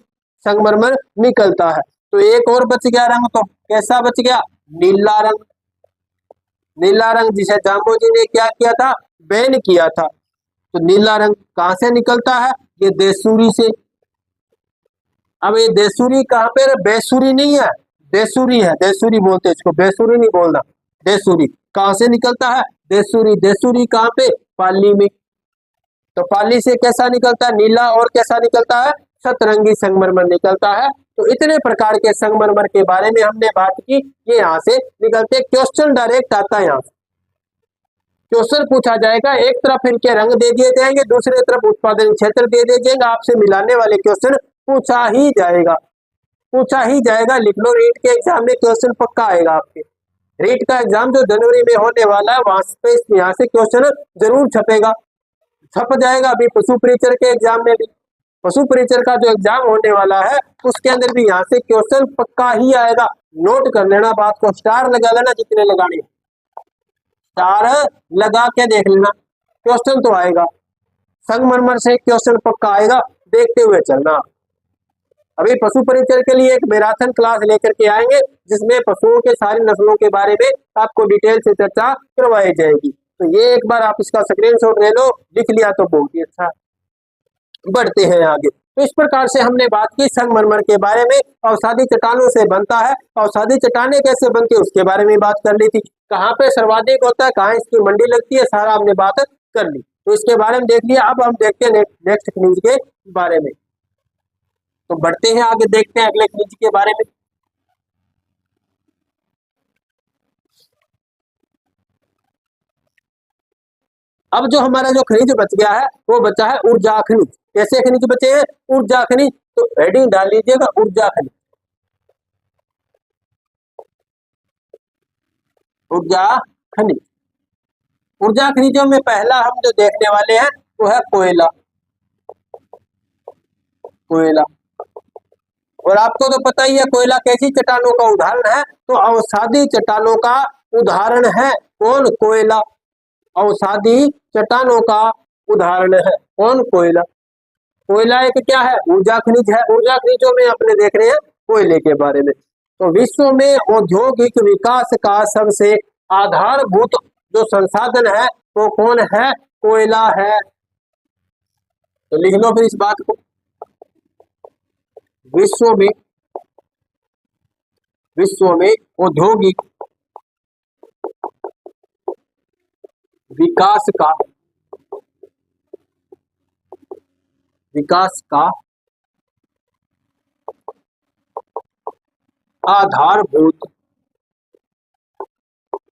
संगमरमर निकलता है। तो एक और बच गया रंग, तो कैसा बच गया, नीला रंग। नीला रंग जिसे जाम्बो जी ने क्या किया था, बैन किया था। तो नीला रंग कहां से निकलता है, ये देसूरी से। अब ये देसूरी कहाँ पे, बेसुरी नहीं है, देसूरी है, देसूरी बोलते हैं इसको, बेसुरी नहीं बोलना। देसूरी कहां से निकलता है, देसूरी। देसूरी कहाँ पे, पाली में। तो पाली से कैसा निकलता है, नीला, और कैसा निकलता है, सतरंगी संगमरमर निकलता है। तो इतने प्रकार के संगमरमर के बारे में हमने बात की, ये यहाँ से निकलते। क्वेश्चन डायरेक्ट आता है यहाँ से, क्वेश्चन पूछा जाएगा, एक तरफ इनके रंग दे दिए जाएंगे, दूसरी तरफ उत्पादन क्षेत्र दे दिए जाएंगे, आपसे मिलाने वाले क्वेश्चन पूछा ही जाएगा, पूछा ही जाएगा। लिख लो, रीट के एग्जाम में क्वेश्चन पक्का आएगा आपके। रीट का एग्जाम जो जनवरी में होने वाला है, वहां पे यहाँ से क्वेश्चन जरूर छपेगा, छप जाएगा। अभी पशु परिचर के एग्जाम में भी, पशु परिचर का जो एग्जाम होने वाला है, उसके अंदर भी यहाँ से क्वेश्चन पक्का ही आएगा। नोट कर लेना बात को, स्टार लगा लेना जितने लगाने, स्टार लगा के देख लेना, क्वेश्चन तो आएगा। संगमरमर से क्वेश्चन पक्का आएगा, देखते हुए चलना। अभी पशु परिचर के लिए एक मैराथन क्लास लेकर के आएंगे, जिसमें पशुओं के सारी नस्लों के बारे में आपको डिटेल से चर्चा करवाई जाएगी। तो ये एक बार आप इसका स्क्रीनशॉट ले लो, लिख लिया तो बहुत ही अच्छा। बढ़ते हैं आगे। तो इस प्रकार से हमने बात की संगमरमर के बारे में, अवसादी चट्टानों से बनता है, अवसादी चट्टानें कैसे बनती है उसके बारे में बात कर ली थी। कहाँ पे सर्वाधिक होता है, कहाँ इसकी मंडी लगती है, सारा हमने बात कर ली। तो इसके बारे में देख लिया। अब हम देखते हैं नेक्स्ट खनिज के बारे में। तो बढ़ते हैं आगे, देखते हैं अगले खनिज के बारे में। अब जो हमारा जो खनिज बच गया है, वो बचा है ऊर्जा खनिज। कैसे खनिज बचे हैं, ऊर्जा खनिज। तो हेडिंग डाल लीजिएगा, ऊर्जा खनिज। ऊर्जा खनिज, ऊर्जा खनिजों में पहला हम जो देखने वाले हैं वो है कोयला। कोयला, और आपको तो पता ही है कोयला कैसी चट्टानों का उदाहरण है, तो अवसादी चट्टानों का उदाहरण है। कौन, कोयला। अवसादी चट्टानों का उदाहरण है कौन, कोयला। कोयला एक क्या है, ऊर्जा खनिज है। ऊर्जा खनिजों में अपने देख रहे हैं कोयले के बारे में। तो विश्व में औद्योगिक विकास का सबसे आधारभूत जो संसाधन है वो कौन है, कोयला है। तो लिख लो फिर इस बात को, विश्व में औद्योगिक विकास का आधारभूत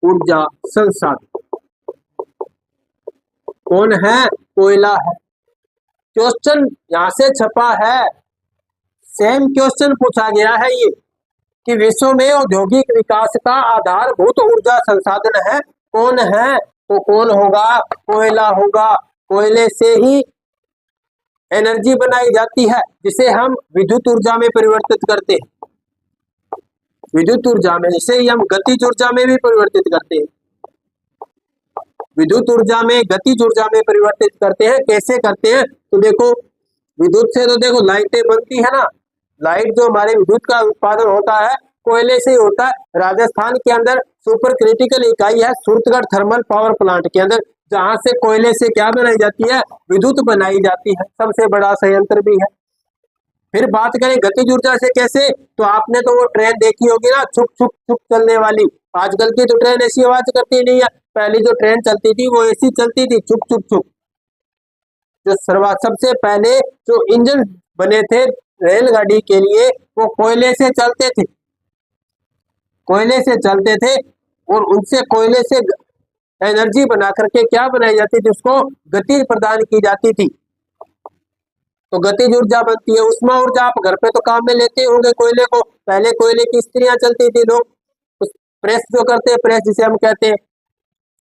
ऊर्जा संसाधन कौन है, कोयला है। क्वेश्चन यहां से छपा है, सेम क्वेश्चन पूछा गया है ये, कि विश्व में औद्योगिक विकास का आधारभूत ऊर्जा संसाधन है कौन है, तो कौन होगा, कोयला होगा। कोयले से ही एनर्जी बनाई जाती है, जिसे हम विद्युत ऊर्जा में परिवर्तित करते हैं। विद्युत ऊर्जा में, इसे ही हम गतिज ऊर्जा में भी परिवर्तित करते हैं। विद्युत ऊर्जा में, गतिज ऊर्जा में परिवर्तित करते हैं। कैसे करते हैं, तो देखो विद्युत से तो देखो लाइटें बनती है ना, लाइट जो हमारे विद्युत का उत्पादन होता है कोयले से ही होता है। राजस्थान के अंदर सुपर क्रिटिकल इकाई है सूरतगढ़ थर्मल पावर प्लांट के अंदर, जहां से कोयले से क्या बनाई जाती है, विद्युत बनाई जाती है। सबसे बड़ा संयंत्र भी है। फिर बात करें गतिज ऊर्जा से कैसे, तो आपने तो वो ट्रेन देखी होगी ना, छुक छुक छुक चलने वाली। आजकल की तो ट्रेन ऐसी आवाज करती नहीं है, पहले जो ट्रेन चलती थी वो ऐसी चलती थी, छुक छुक छुक। जो सबसे पहले जो इंजन बने थे रेलगाड़ी के लिए, वो कोयले से चलते थे, कोयले से चलते थे। और उनसे कोयले से एनर्जी बना करके क्या बनाई जाती थी, उसको गति प्रदान की जाती थी। तो गतिज ऊर्जा बनती है। उष्मा ऊर्जा आप घर पे तो काम में लेते होंगे कोयले को। पहले कोयले की स्त्रियां चलती थी, लोग प्रेस जो करते हैं, प्रेस जिसे हम कहते हैं,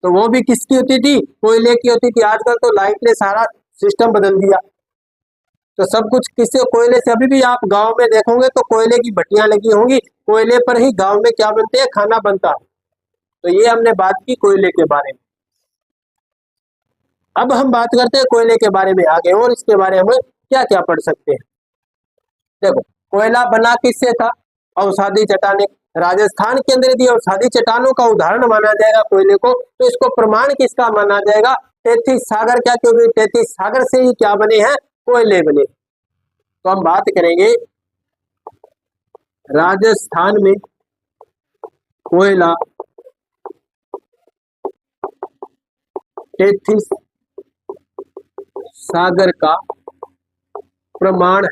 तो वो भी किसकी होती थी, कोयले की होती थी। आजकल तो लाइट ने सारा सिस्टम बदल दिया, तो सब कुछ किससे, कोयले से। अभी भी आप गांव में देखोगे तो कोयले की भट्टियां लगी होंगी, कोयले पर ही गांव में क्या बनते हैं, खाना बनता है। तो ये हमने बात की कोयले के बारे में। अब हम बात करते हैं कोयले के बारे में आगे, और इसके बारे में क्या क्या पढ़ सकते हैं। देखो कोयला बना किससे था, अवसादी चट्टानें राजस्थान के अंदर यदि अवसादी चट्टानों का उदाहरण माना जाएगा कोयले को, तो इसको प्रमाण किसका माना जाएगा? 33 सागर। क्या? क्योंकि 33 सागर से ही क्या बने हैं? कोयले बने। तो हम बात करेंगे राजस्थान में कोयला 33 सागर का प्रमाण है।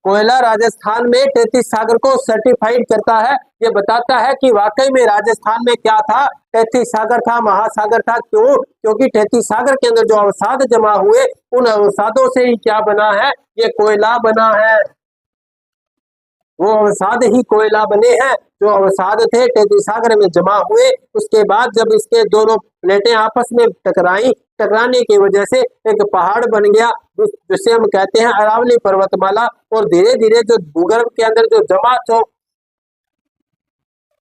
कोयला राजस्थान में 33 सागर को सर्टिफाइड करता है। ये बताता है कि वाकई में राजस्थान में क्या था? 33 सागर था, महासागर था। क्यों? क्योंकि 33 सागर के अंदर जो अवसाद जमा हुए, उन अवसादों से ही क्या बना है? ये कोयला बना है। वो अवसाद ही कोयला बने हैं। जो अवसाद थे 33 सागर में जमा हुए, उसके बाद जब इसके दोनों प्लेटें आपस में टकराई, टकराने की वजह से एक पहाड़ बन गया, जिसे हम कहते हैं अरावली पर्वतमाला। और धीरे धीरे जो भूगर्भ के अंदर जो जमा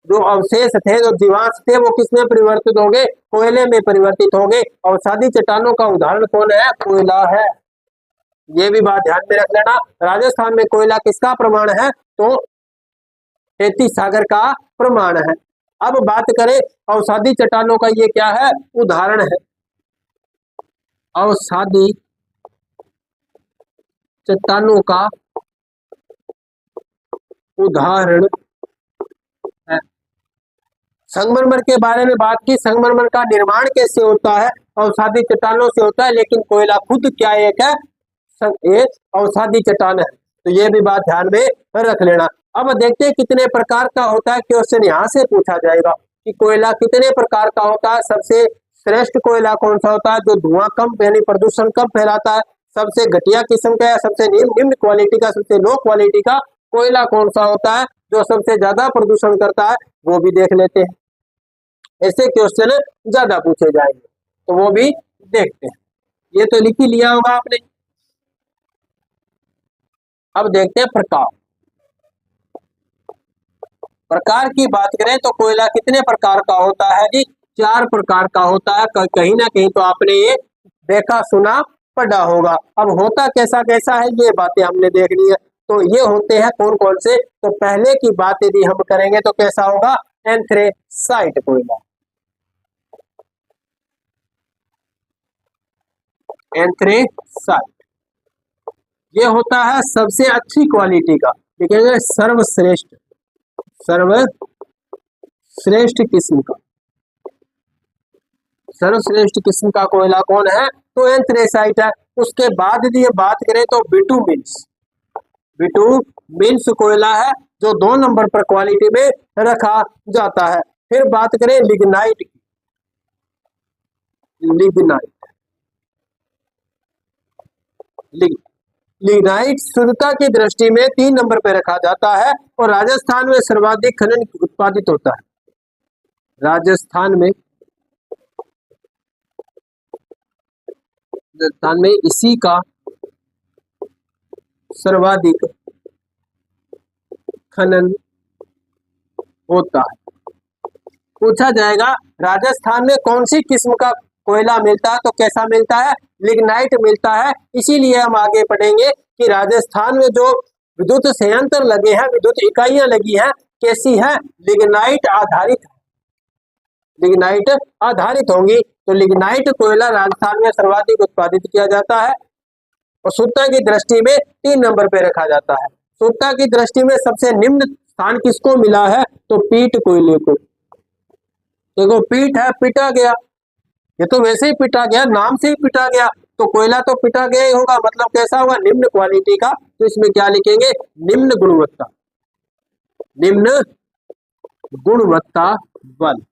जो अवशेष थे, जो जीवांश थे, वो किसमें परिवर्तित हो गए? कोयले में परिवर्तित हो गए। अवसादी चट्टानों का उदाहरण कौन है? कोयला है। ये भी बात ध्यान में रख लेना। राजस्थान में कोयला किसका प्रमाण है? तो 33 सागर का प्रमाण है। अब बात करें अवसादी चट्टानों का, ये क्या है? उदाहरण है। अवसादी चट्टानों का उदाहरण है। संगमरमर के बारे में बात की। संगमरमर का निर्माण कैसे होता है? अवसादी चट्टानों से होता है। लेकिन कोयला खुद क्या एक है? एक अवसादी चट्टान है। तो ये भी बात ध्यान में रख लेना। अब देखते हैं कितने प्रकार का होता है। क्वेश्चन यहाँ से पूछा जाएगा कि कोयला कितने प्रकार का होता है। सबसे श्रेष्ठ कोयला कौन सा होता है? जो धुआं कम यानी प्रदूषण कम फैलाता है। सबसे घटिया किस्म का, सबसे निम्न क्वालिटी का, सबसे लो क्वालिटी का कोयला कौन सा होता है? जो सबसे ज्यादा प्रदूषण करता है, वो भी देख लेते हैं। ऐसे क्वेश्चन ज्यादा पूछे जाएंगे, तो वो भी देखते हैं। ये तो लिख ही लिया होगा आपने। अब देखते हैं प्रकार। प्रकार की बात करें तो कोयला कितने प्रकार का होता है जी? 4 प्रकार का होता है। कहीं ना कहीं तो आपने ये देखा सुना पढ़ा होगा। अब होता कैसा कैसा है, ये बातें हमने देखनी है। तो ये होते हैं कौन कौन से? तो पहले की बात यदि हम करेंगे तो कैसा होगा? एंथ्रेसाइट कोयला। एंथ्रेसाइट ये होता है सबसे अच्छी क्वालिटी का, लिखेंगे सर्वश्रेष्ठ, सर्वश्रेष्ठ किस्म का। सर्वश्रेष्ठ किस्म का कोयला कौन है? तो एंथ्रेसाइट है। उसके बाद यदि ये बात करें तो बिटुमिन्स, बिटुमिन्स कोयला है जो 2 नंबर पर क्वालिटी में रखा जाता है। फिर बात करें लिग्नाइट की, लिग्नाइट शुद्धता की दृष्टि में 3 नंबर पर रखा जाता है और राजस्थान में सर्वाधिक खनन उत्पादित होता है। राजस्थान में इसी का सर्वाधिक खनन होता है। पूछा जाएगा राजस्थान में कौन सी किस्म का कोयला मिलता है? तो कैसा मिलता है? लिग्नाइट मिलता है। इसीलिए हम आगे पढ़ेंगे कि राजस्थान में जो विद्युत संयंत्र लगे हैं, विद्युत इकाइयां लगी हैं, कैसी है? लिग्नाइट आधारित, लिग्नाइट आधारित होंगी। तो लिग्नाइट कोयला राजस्थान में सर्वाधिक उत्पादित किया जाता है और शुद्धता की दृष्टि में 3 नंबर पे रखा जाता है। शुद्धता की दृष्टि में सबसे निम्न स्थान किसको मिला है? तो पीट कोयले को। देखो पीट है, पिटा गया, ये तो वैसे ही पिटा गया, नाम से ही पिटा गया। तो कोयला तो पिटा गया ही होगा, मतलब कैसा होगा? निम्न क्वालिटी का। तो इसमें क्या लिखेंगे? निम्न गुणवत्ता, निम्न गुणवत्ता वाला।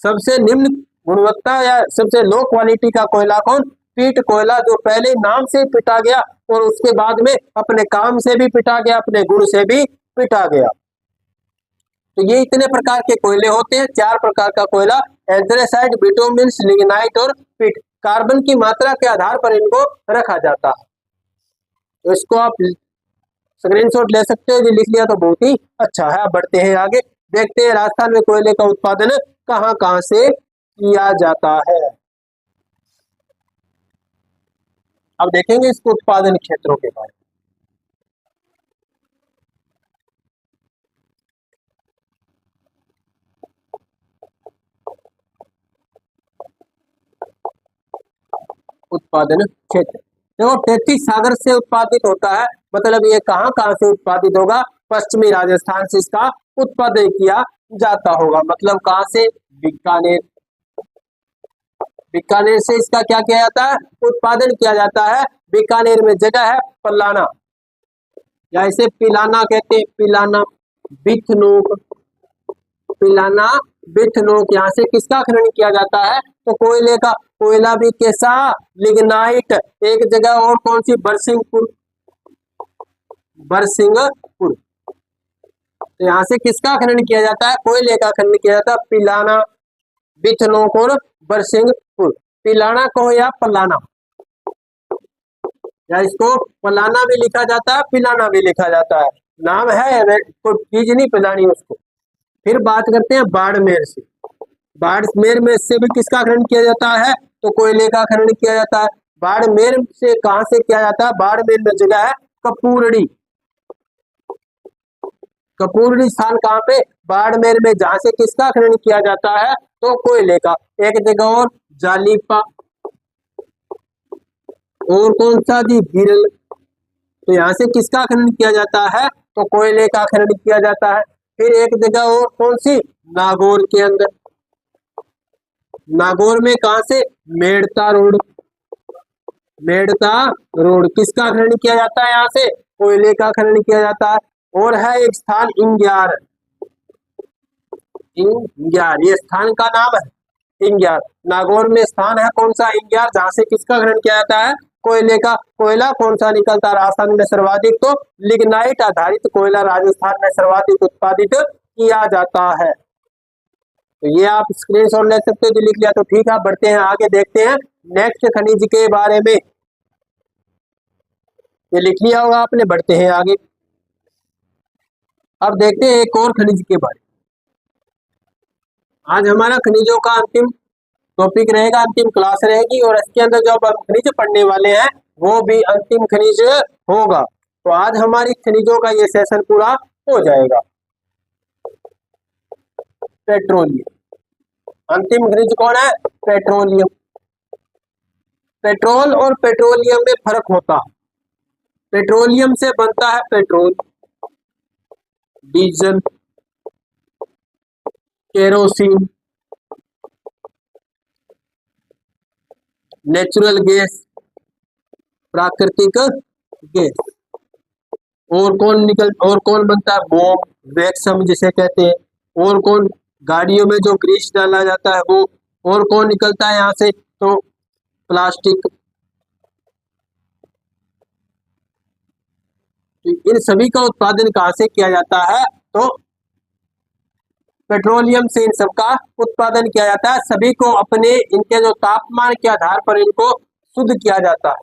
सबसे निम्न गुणवत्ता या सबसे लो क्वालिटी का कोयला कौन? पीट कोयला, जो पहले नाम से पिटा गया और उसके बाद में अपने काम से भी पिटा गया, अपने गुण से भी पिटा गया। तो ये इतने प्रकार के कोयले होते हैं। 4 प्रकार का कोयला, एंथ्रेसाइट, बिटुमिन्स, लिग्नाइट और पीट। कार्बन की मात्रा के आधार पर इनको रखा जाता है। तो इसको आप स्क्रीनशॉट ले सकते हो। लिख लिया तो बहुत ही अच्छा है। बढ़ते हैं आगे, देखते हैं राजस्थान में कोयले का उत्पादन कहां कहां से किया जाता है। अब देखेंगे इसको उत्पादन क्षेत्रों के बारे में। उत्पादन क्षेत्र। देखो 33 सागर से उत्पादित होता है, मतलब ये कहाँ कहाँ से उत्पादित होगा, पश्चिमी राजस्थान से इसका उत्पादन किया जाता होगा। मतलब कहाँ से, बीकानेर, बीकानेर से इसका क्या किया जाता है, उत्पादन किया जाता है। बीकानेर में जगह है पलाना, या इसे पिलाना कहते हैं, पिलाना, बिथनोक, पिलाना बिथनोक। यहाँ से किसका खनन किया जाता है, तो कोयले का। कोयला भी कैसा, लिग्नाइट। एक जगह और कौन सी, बरसिंहपुर, बरसिंहपुर। तो यहाँ से किसका खनन किया जाता है, कोयले का खनन किया जाता है। पिलाना, बिथनोक और बरसिंहपुर। पिलाना को या पलाना, या इसको पलाना भी लिखा जाता है, पिलाना भी लिखा जाता है, नाम है, कोई चीज नहीं पिलानी उसको। फिर बात करते हैं बाड़मेर से। बाड़मेर में से भी किसका खनन किया जाता है, तो कोयले का खनन किया जाता है। बाड़मेर से कहां से किया जाता है, बाड़मेर में जगह है कपूरड़ी। कपूरड़ी स्थान कहाँ पे, बाड़मेर में, जहां से किसका खनन किया जाता है, तो कोयले का। एक जगह और जालीपा, और कौन सा जी, बिरल। तो यहाँ से किसका खनन किया जाता है, तो कोयले का खनन किया जाता है। फिर एक जगह और कौन सी, नागौर के अंदर। नागौर में कहां से, मेड़ता रोड, मेड़ता रोड, किसका खनन किया जाता है, यहाँ से कोयले का खनन किया जाता है। और है एक स्थान इंग्यार, इंग्यार, ये स्थान का नाम है इंग्यार। नागौर में स्थान है कौन सा, इंग्यार, जहां से किसका खनन किया जाता है, कोयले का। कोयला कौन सा निकलता है राजस्थान में सर्वाधिक, तो लिग्नाइट आधारित कोयला राजस्थान में सर्वाधिक उत्पादित किया जाता है। तो ये आप स्क्रीनशॉट ले सकते हो, जो लिख लिया तो ठीक है। बढ़ते हैं आगे, देखते हैं नेक्स्ट खनिज के बारे में। ये लिख लिया होगा आपने, बढ़ते हैं आगे। अब देखते हैं एक और खनिज के बारे में। आज हमारा खनिजों का अंतिम टॉपिक रहेगा, अंतिम क्लास रहेगी, और इसके अंदर जो हम खनिज पढ़ने वाले हैं वो भी अंतिम खनिज होगा। तो आज हमारी खनिजों का ये सेशन पूरा हो जाएगा। पेट्रोलियम, अंतिम खनिज कौन है, पेट्रोलियम। पेट्रोल और पेट्रोलियम में फर्क होता है। पेट्रोलियम से बनता है petrol, diesel, kerosene, natural gas, प्राकृतिक गैस। और कौन बनता है, मोम, वैक्सम जिसे कहते हैं। और कौन, गाड़ियों में जो ग्रीस डाला जाता है वो। और कौन निकलता है यहाँ से, तो प्लास्टिक। इन सभी का उत्पादन कहाँ से किया जाता है, तो पेट्रोलियम से इन सब का उत्पादन किया जाता है। सभी को अपने इनके जो तापमान के आधार पर इनको शुद्ध किया जाता है।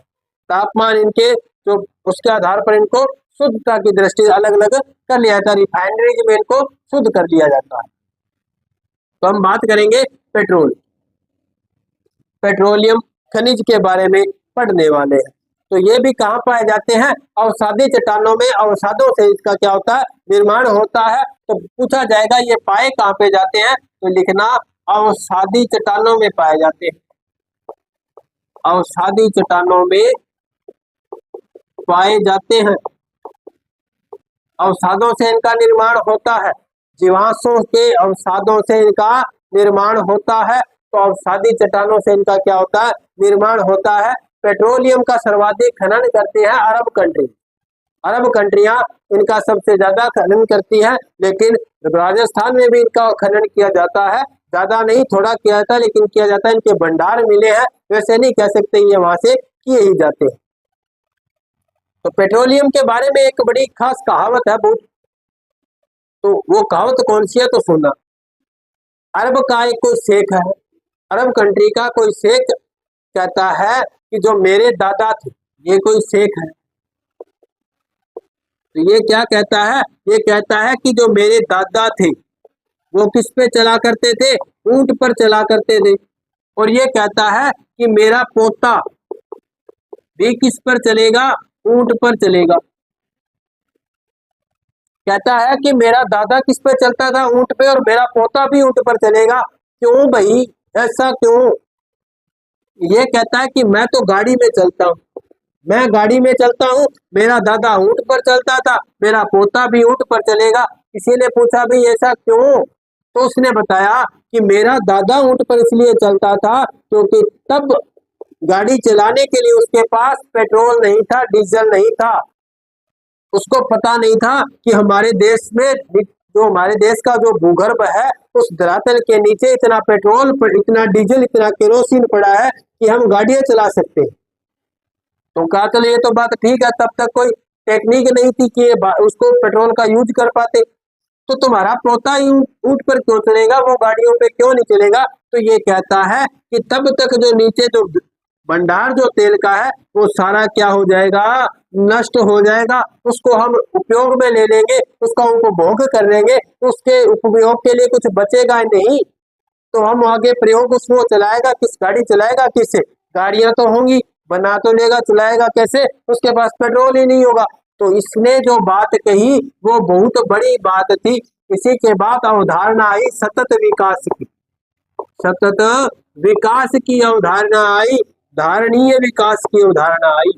तापमान इनके जो उसके आधार पर इनको शुद्धता की दृष्टि से अलग अलग कर लिया जाता है। रिफाइनरीज में इनको शुद्ध कर लिया जाता है। तो हम बात करेंगे पेट्रोलियम खनिज के बारे में पढ़ने वाले हैं। तो ये भी कहाँ पाए जाते हैं, अवसादी चट्टानों में। अवसादों से इसका क्या होता है, निर्माण होता है। तो पूछा जाएगा ये पाए कहाँ पे जाते हैं, तो लिखना अवसादी चट्टानों में पाए जाते हैं। अवसादी चट्टानों में पाए जाते हैं। अवसादों से इनका निर्माण होता है, जीवांशों के अवसादों से इनका निर्माण होता है। तो अवसादी चट्टानों से इनका क्या होता है, निर्माण होता है। पेट्रोलियम का सर्वाधिक खनन करते हैं अरब कंट्री। अरब कंट्रियां इनका सबसे ज्यादा खनन करती है, लेकिन राजस्थान में भी इनका खनन किया जाता है। ज्यादा नहीं, थोड़ा किया जाता है, लेकिन किया जाता है। इनके भंडार मिले हैं, वैसे नहीं कह सकते ये वहां से किए ही जाते हैं। तो पेट्रोलियम के बारे में एक बड़ी खास कहावत है बहुत। तो वो कहावत कौन सी है, तो सुनना। अरब का एक कोई शेख है, अरब कंट्री का कोई शेख कहता है कि जो मेरे दादा थे, ये कोई शेख है, तो ये क्या कहता है, ये कहता है कि जो मेरे दादा थे वो किस पे चला करते थे, ऊंट पर चला करते थे। और ये कहता है कि मेरा पोता भी किस पर चलेगा, ऊंट पर चलेगा। कहता है कि मेरा दादा किस पे चलता था, ऊंट पे, और मेरा पोता भी ऊंट पर चलेगा। क्यों भाई, ऐसा क्यों? ये कहता है कि मैं तो गाड़ी में चलता हूँ, मैं गाड़ी में चलता हूँ, मेरा दादा ऊंट पर चलता था, मेरा पोता भी ऊंट पर चलेगा। किसी ने पूछा भाई ऐसा क्यों? तो उसने बताया कि मेरा दादा ऊंट पर इसलिए चलता था क्योंकि तब गाड़ी चलाने के लिए उसके पास पेट्रोल नहीं था, डीजल नहीं था। उसको पता नहीं था कि हमारे देश में, जो हमारे देश का जो भूगर्भ है, उस धरातल के नीचे इतना पेट्रोल, इतना डीजल, इतना केरोसिन पड़ा है कि हम गाड़ियां चला सकते हैं। तो कहा चलो ये तो बात ठीक है, तब तक कोई टेक्निक नहीं थी कि उसको पेट्रोल का यूज कर पाते। तो तुम्हारा पोता ही ऊंट पर क्यों चलेगा, वो गाड़ियों पे क्यों नहीं चलेगा? तो ये कहता है कि तब तक जो नीचे जो भंडार जो तेल का है वो सारा क्या हो जाएगा, नष्ट हो जाएगा। उसको हम उपयोग में ले लेंगे, उसका उपभोग कर लेंगे, उसके उपयोग के लिए कुछ बचेगा नहीं। तो हम आगे प्रयोग उसको चलाएगा किस, गाड़ी चलाएगा किससे? गाड़ियां तो होंगी, बना तो लेगा, चलाएगा कैसे? उसके पास पेट्रोल ही नहीं होगा। तो इसने जो बात कही वो बहुत बड़ी बात थी। इसी के बाद अवधारणा आई सतत विकास की, सतत विकास की अवधारणा आई, धारणीय विकास की अवधारणा आई।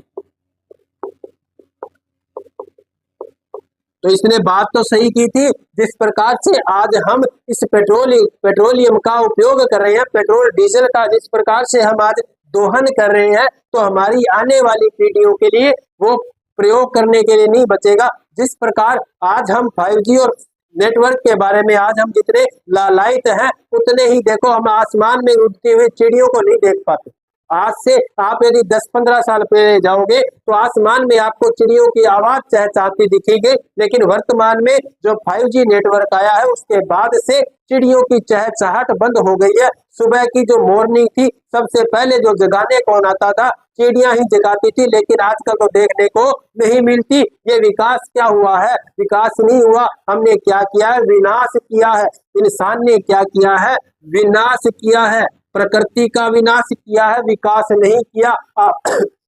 तो इसने बात तो सही की थी। जिस प्रकार से आज हम इस पेट्रोलियम का उपयोग कर रहे हैं, पेट्रोल डीजल का जिस प्रकार से हम आज दोहन कर रहे हैं, तो हमारी आने वाली पीढ़ियों के लिए वो प्रयोग करने के लिए नहीं बचेगा। जिस प्रकार आज हम 5G और नेटवर्क के बारे में आज हम जितने लालायित हैं, उतने ही देखो हम आसमान में उड़ती हुई चिड़ियों को नहीं देख पाते। आज से आप यदि 10-15 साल पहले जाओगे तो आसमान में आपको चिड़ियों की आवाज चहचहाती दिखेगी, लेकिन वर्तमान में जो 5G नेटवर्क आया है उसके बाद से चिड़ियों की चहचहाट बंद हो गई है। सुबह की जो मॉर्निंग थी, सबसे पहले जो जगाने कौन आता था? चिड़ियां ही जगाती थी, लेकिन आजकल तो देखने को नहीं मिलती। ये विकास क्या हुआ है? विकास नहीं हुआ, हमने क्या किया है? विनाश किया है। इंसान ने क्या किया है? विनाश किया है, प्रकृति का विनाश किया है, विकास नहीं किया।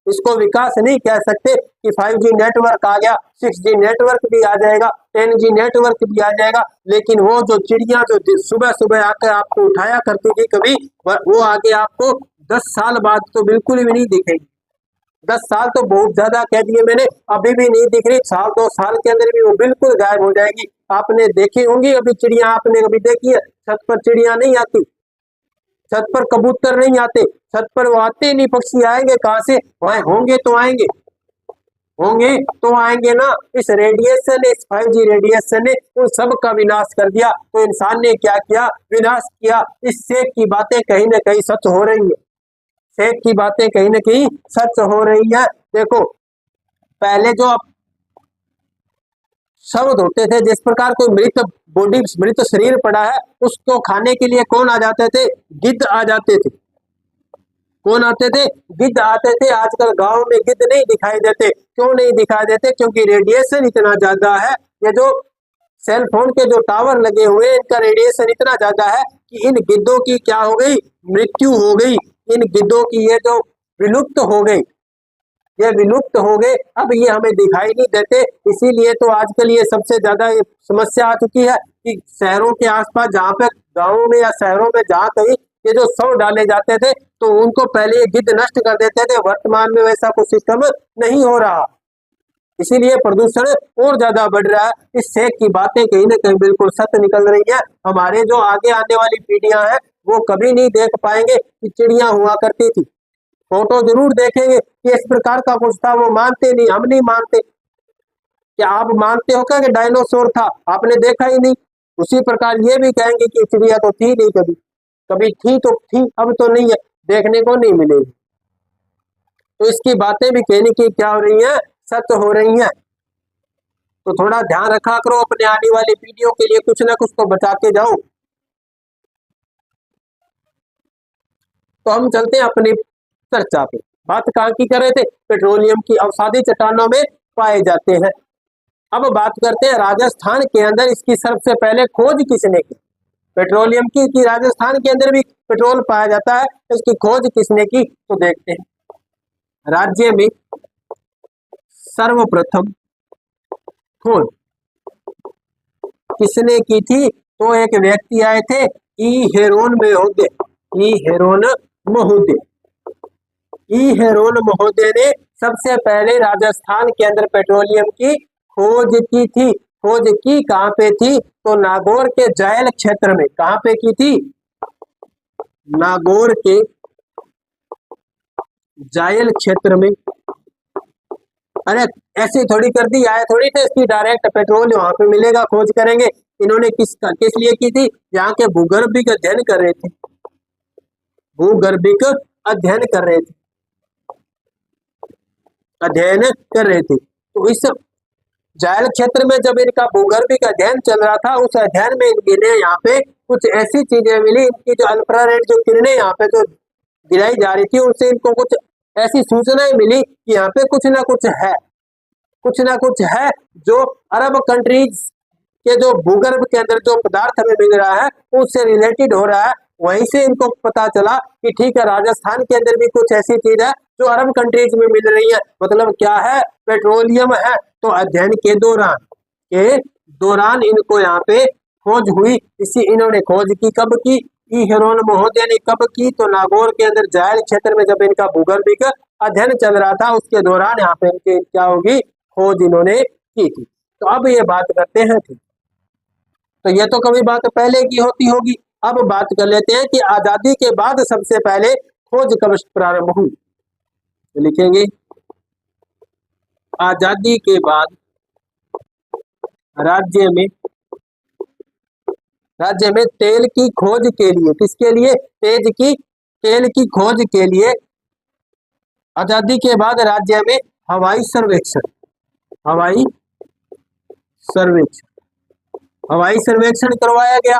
इसको विकास नहीं कह सकते कि 5G नेटवर्क आ गया, 6G नेटवर्क भी आ जाएगा, 10G नेटवर्क भी आ जाएगा, लेकिन वो जो चिड़िया जो सुबह सुबह आकर आपको उठाया करती थी कभी, वो आगे आपको 10 साल बाद तो बिल्कुल भी नहीं दिखेगी। 10 साल तो बहुत ज्यादा कह दिए मैंने, अभी भी नहीं दिख रही। 1-2 साल के अंदर भी वो बिल्कुल गायब हो जाएगी। आपने देखी होंगी अभी चिड़िया, आपने कभी देखी है? छत पर चिड़िया नहीं आती, छत पर कबूतर नहीं आते, छत पर वो आते नहीं। पक्षी आएंगे कहाँ से? वहां होंगे तो आएंगे, होंगे तो आएंगे ना। इस रेडिएशन ने, इस 5G रेडिएशन ने उन सब का विनाश कर दिया। तो इंसान ने क्या किया? विनाश किया। इस शेख की बातें कहीं ना कहीं सच हो रही है, शेख की बातें कहीं ना कहीं सच हो रही है। देखो पहले जो शब्द होते थे, जिस प्रकार कोई मृत बॉडी, मृत शरीर पड़ा है, उसको खाने के लिए कौन आ जाते थे? गिद्ध आ जाते थे। कौन आते थे? गिद्ध आते थे। आजकल गांव में गिद्ध नहीं दिखाई देते। क्यों नहीं दिखाई देते? क्योंकि रेडिएशन इतना ज्यादा है। ये जो सेल फोन के जो टावर लगे हुए हैं, इनका रेडिएशन इतना ज्यादा है कि इन गिद्धों की क्या हो गई? मृत्यु हो गई। इन गिद्धों की ये जो विलुप्त हो गई, ये विलुप्त हो गए। अब ये हमें दिखाई नहीं देते। इसीलिए तो आजकल ये सबसे ज्यादा समस्या आ चुकी है कि शहरों के आसपास, जहाँ पे गाँवों में या शहरों में जहाँ कहीं ये जो शव डाले जाते थे, तो उनको पहले ये गिद्ध नष्ट कर देते थे। वर्तमान में वैसा कुछ सिस्टम नहीं हो रहा, इसीलिए प्रदूषण और ज्यादा बढ़ रहा है। इस शेख की बातें कहीं ना कहीं बिल्कुल सत्य निकल रही है। हमारे जो आगे आने वाली पीढ़ियां हैं वो कभी नहीं देख पाएंगे कि चिड़िया हुआ करती थी। फोटो जरूर देखेंगे कि इस प्रकार का कुछ था, वो मानते नहीं, हम नहीं मानते। क्या आप मानते हो क्या कि डायनासोर था? आपने देखा ही नहीं। उसी प्रकार ये भी कहेंगे कि चिड़िया तो थी नहीं, कभी कभी थी तो थी, अब तो नहीं है, देखने को नहीं मिलेगी। तो इसकी बातें भी कहने की क्या हो रही है? सत्य हो रही है। तो थोड़ा ध्यान रखा करो, अपने आने वाली पीढ़ियों के लिए कुछ ना कुछ तो बचा के जाओ। तो हम चलते हैं अपनी चर्चा पे। बात कहाँ की कर रहे थे? पेट्रोलियम की अवसादी चट्टानों में पाए जाते हैं। अब बात करते हैं राजस्थान के अंदर इसकी सबसे पहले खोज किसने की? पेट्रोलियम की कि राजस्थान के अंदर भी पेट्रोल पाया जाता है, इसकी खोज किसने की? तो देखते हैं। राज्य में सर्वप्रथम खोज किसने की थी? तो एक व्यक्ति आए थे, ई हेरोन महोदय, ई हेरोन महोदय। ई हेरोन महोदय ने सबसे पहले राजस्थान के अंदर पेट्रोलियम की खोज की थी। खोज की कहाँ पे थी? तो नागौर के जायल क्षेत्र में। कहाँ पे की थी? नागौर के जायल क्षेत्र में। अरे ऐसे थोड़ी कर दी, आया थोड़ी थे इसकी डायरेक्ट पेट्रोल वहां पे मिलेगा, खोज करेंगे। इन्होंने किस लिए की थी? यहाँ के भूगर्भिक अध्ययन कर रहे थे। भूगर्भिक अध्ययन कर रहे थे, अध्ययन कर रहे थे। तो इस जायल क्षेत्र में जब इनका भूगर्भिक अध्ययन चल रहा था, उस अध्ययन में इन्हें यहाँ पे कुछ ऐसी चीजें मिली, इनकी जो अल्ट्रारेड जो किरणें यहाँ पे जो गिराई जा रही थी, उनसे इनको कुछ ऐसी सूचनाएं मिली कि यहाँ पे कुछ ना कुछ है, कुछ ना कुछ है जो अरब कंट्रीज के जो भूगर्भ के अंदर जो पदार्थ हमें मिल रहा है उससे रिलेटेड हो रहा है। वहीं से इनको पता चला कि ठीक है, राजस्थान के अंदर भी कुछ ऐसी चीज है जो अरब कंट्रीज में मिल रही है। मतलब क्या है? पेट्रोलियम है। तो अध्ययन के दौरान इनको यहाँ पे खोज हुई। इसी इन्होंने खोज की, कब की? ई हेरोन महोदय ने कब की? तो नागौर के अंदर जायल क्षेत्र में जब इनका भूगर्भिक अध्ययन चल रहा था, उसके दौरान यहाँ पे इनके क्या होगी? खोज इन्होंने की थी। तो अब ये बात करते हैं, ठीक, तो ये तो कभी बात पहले की होती होगी। अब बात कर लेते हैं कि आजादी के बाद सबसे पहले खोज कब प्रारंभ हुई। तो लिखेंगे आजादी के बाद राज्य में तेल की खोज के लिए, किसके लिए? तेल की खोज के लिए आजादी के बाद राज्य में हवाई सर्वेक्षण करवाया गया।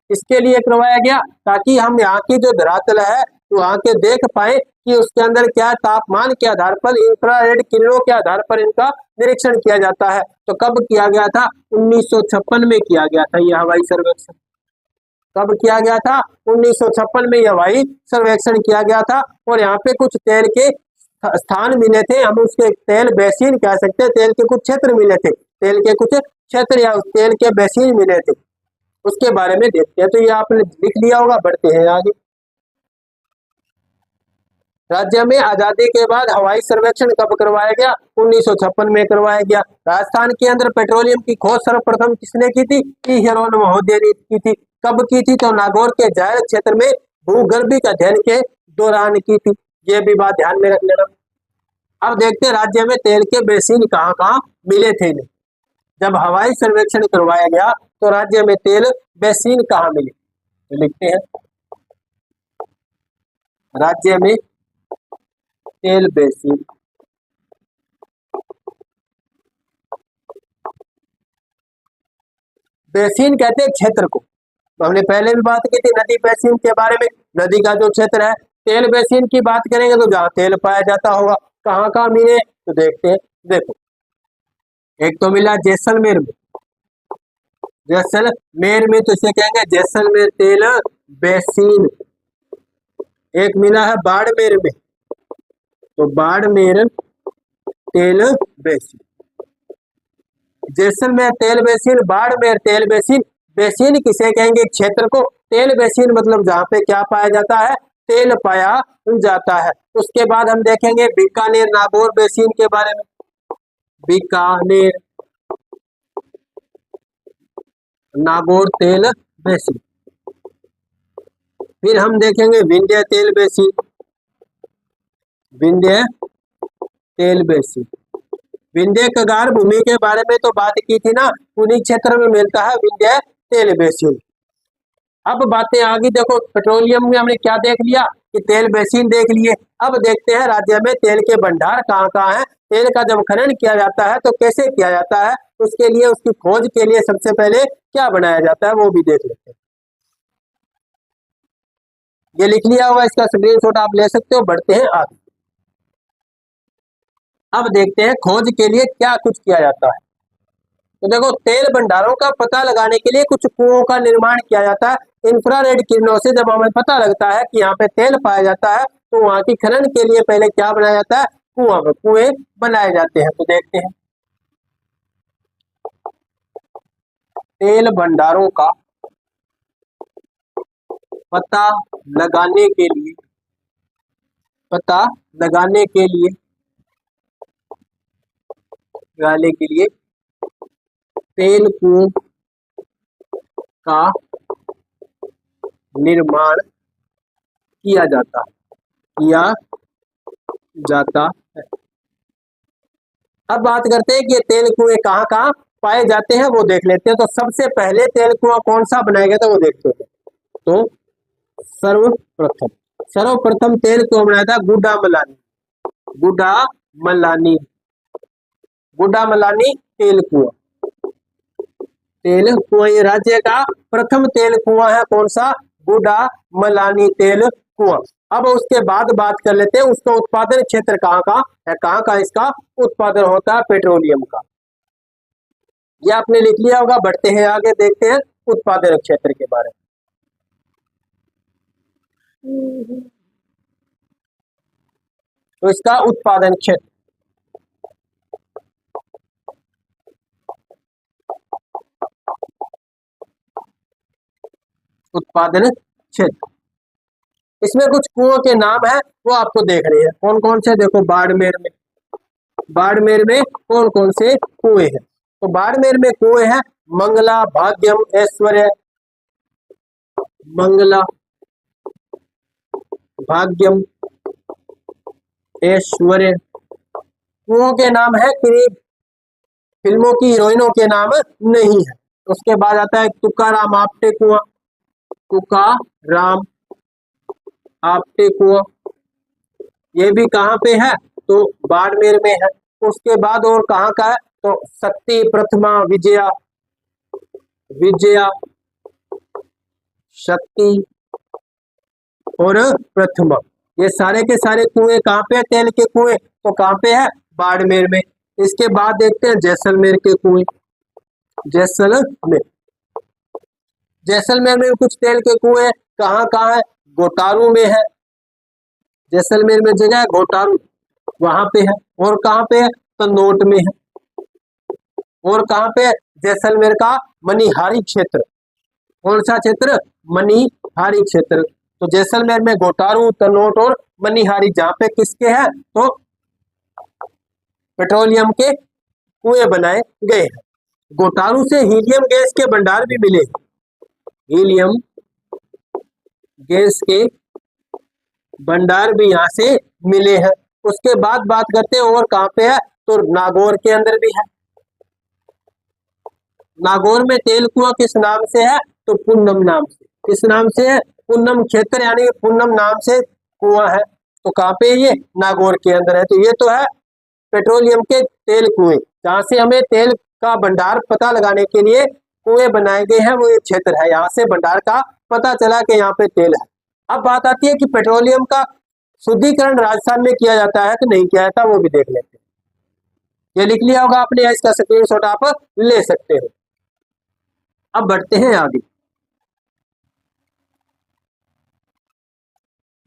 इसके लिए करवाया गया ताकि हम यहाँ की जो धरातल है तो वहाँ के देख पाए कि उसके अंदर क्या तापमान के आधार पर, इंफ्रारेड किरणों के आधार पर इनका निरीक्षण किया जाता है। तो कब किया गया था? 1956 में किया गया था यह हवाई सर्वेक्षण। कब किया गया था? 1956 में यह हवाई सर्वेक्षण किया गया था। और यहाँ पे कुछ तेल के स्थान मिले थे, हम उसके तेल बेसिन कह सकते हैं, तेल के कुछ क्षेत्र मिले थे, तेल के कुछ क्षेत्र या तेल के बेसिन मिले थे, उसके बारे में देखते हैं। तो ये आपने लिख लिया होगा, बढ़ते हैं आगे। राज्य में आजादी के बाद हवाई सर्वेक्षण कब करवाया गया? 1956 में करवाया गया। राजस्थान के अंदर पेट्रोलियम की खोज सर्वप्रथम किसने की थी? ई हेरोन महोदय ने की थी। कब की थी? तो नागौर के जायल क्षेत्र में भूगर्भिक अध्ययन के दौरान की थी। ये भी बात ध्यान में रख लेना। अब देखते हैं राज्य में तेल के बेसिन कहाँ कहाँ मिले थे। जब हवाई सर्वेक्षण करवाया गया तो राज्य में तेल बेसिन कहाँ मिले? तो लिखते हैं राज्य में तेल बेसिन। बेसिन कहते हैं क्षेत्र को। तो हमने पहले भी बात की थी नदी बेसिन के बारे में। नदी का जो क्षेत्र है, तेल बेसिन की बात करेंगे तो जहाँ तेल पाया जाता होगा। कहाँ कहाँ मिले? तो देखते हैं। देखो, एक तो मिला जैसलमेर में, तो इसे कहेंगे जैसलमेर तेल बेसिन। एक मिला है बाड़मेर में, तो बाड़मेर तेल बेसिन। जैसलमेर तेल बेसिन, बाड़मेर तेल बेसिन। बेसिन किसे कहेंगे? क्षेत्र को। तेल बेसिन मतलब जहाँ पे क्या पाया जाता है? तेल पाया जाता है। उसके बाद हम देखेंगे बीकानेर नागौर बेसिन के बारे में। बीकानेर नागौर तेल बेसिन। फिर हम देखेंगे विंध्य तेल बेसिन। विंध्य तेल बेसिन, विंध्य कगार भूमि के बारे में तो बात की थी ना, उन्हीं क्षेत्र में मिलता है विंध्य तेल बेसिन। अब बातें आगे देखो, पेट्रोलियम में हमने क्या देख लिया कि तेल बेसिन देख लिए। अब देखते हैं राज्य में तेल के भंडार कहाँ कहाँ है। तेल का जब खनन किया जाता है तो कैसे किया जाता है, उसके लिए, उसकी खोज के लिए सबसे पहले क्या बनाया जाता है वो भी देख लेते हैं। ये लिख लिया होगा, इसका स्क्रीनशॉट आप ले सकते हो। बढ़ते हैं आगे। अब देखते हैं खोज के लिए क्या कुछ किया जाता है। तो देखो, तेल भंडारों का पता लगाने के लिए कुछ कुओं का निर्माण किया जाता है। इंफ्रारेड किरणों से जब हमें पता लगता है कि यहाँ पे तेल पाया जाता है तो वहां की खनन के लिए पहले क्या बनाया जाता है? कुएं बनाए जाते हैं। तो देखते हैं तेल भंडारों का पता लगाने के लिए पता लगाने के लिए तेल कुओं का निर्माण किया जाता है। अब बात करते हैं कि ये तेल कुएं कहाँ कहाँ पाए जाते हैं, वो देख लेते हैं। तो सबसे पहले तेल कुआं कौन सा बनाया गया था वो देखते हैं। तो सर्वप्रथम तेल कुआं बनाया था गुड्डामलानी तेल कुआं ये राज्य का प्रथम तेल कुआं है। कौन सा? गुड्डामलानी तेल कुआं। अब उसके बाद बात कर लेते हैं उसका उत्पादन क्षेत्र कहाँ का है, कहाँ का इसका उत्पादन होता है पेट्रोलियम का। यह आपने लिख लिया होगा। बढ़ते हैं आगे, देखते हैं उत्पादन क्षेत्र के बारे में। तो इसका उत्पादन क्षेत्र, इसमें कुछ कुओं के नाम है वो आपको देख रहे हैं। कौन कौन से? देखो, बाड़मेर में कौन कौन से कुएं हैं? तो बाड़मेर में कुएं हैं मंगला, भाग्यम, ऐश्वर्य, कुओं के नाम है, फिल्मों की हीरोइनों के नाम नहीं है। उसके बाद आता है तुकाराम आपटे कुआं, ये भी कहाँ पे है? तो बाड़मेर में है। उसके बाद और कहाँ का है? तो शक्ति, प्रथमा, विजया, शक्ति और प्रथमा, ये सारे के सारे कुएं कहाँ पे है? तेल के कुएं तो कहाँ पे है? बाड़मेर में। इसके बाद देखते हैं जैसलमेर के कुएं। जैसलमेर में कुछ तेल के कुएं कहाँ कहाँ है? घोटारू में है। जैसलमेर में जगह है घोटारू, वहां पे है। और कहाँ पे है? तनोट में है। और कहाँ पे? जैसलमेर का मनिहारी क्षेत्र। कौन सा क्षेत्र? मनिहारी क्षेत्र। तो जैसलमेर में घोटारू, तनोट और मनिहारी, जहाँ पे किसके हैं? तो पेट्रोलियम के कुएं बनाए गए हैं। घोटारू से हीलियम गैस के भंडार भी मिले, हीलियम गैस के भंडार भी यहाँ से मिले हैं। उसके बाद बात करते हैं और कहाँ पे है? तो नागौर के अंदर भी है। नागौर में तेल कुआं किस नाम से है? तो पुन्नम नाम से। किस नाम से है? पुन्नम क्षेत्र, यानी पुन्नम नाम से कुआं है। तो कहाँ पे? ये नागौर के अंदर है। तो ये तो है पेट्रोलियम के तेल कुएं, जहाँ से हमें तेल का भंडार पता लगाने के लिए कुएं बनाए गए हैं, वो ये क्षेत्र है। यहाँ से भंडार का पता चला कि यहाँ पे तेल है। अब बात आती है कि पेट्रोलियम का शुद्धिकरण राजस्थान में किया जाता है कि नहीं किया जाता, वो भी देख लेते हैं। ये लिख लिया होगा आपने, इसका स्क्रीनशॉट आप ले सकते हो। अब बढ़ते हैं आगे।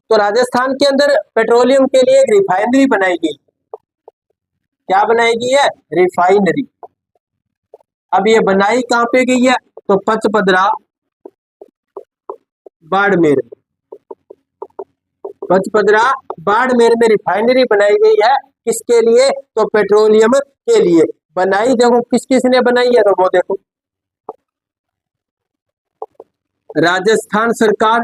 तो राजस्थान के अंदर पेट्रोलियम के लिए एक रिफाइनरी बनाई गई। क्या बनाई गई है? रिफाइनरी। अब ये बनाई कहाँ पे गई है? तो पचपदरा, बाड़मेर में रिफाइनरी बनाई गई है। किसके लिए? तो पेट्रोलियम के लिए बनाई। देखो किस किस ने बनाई है, तो वो देखो, राजस्थान सरकार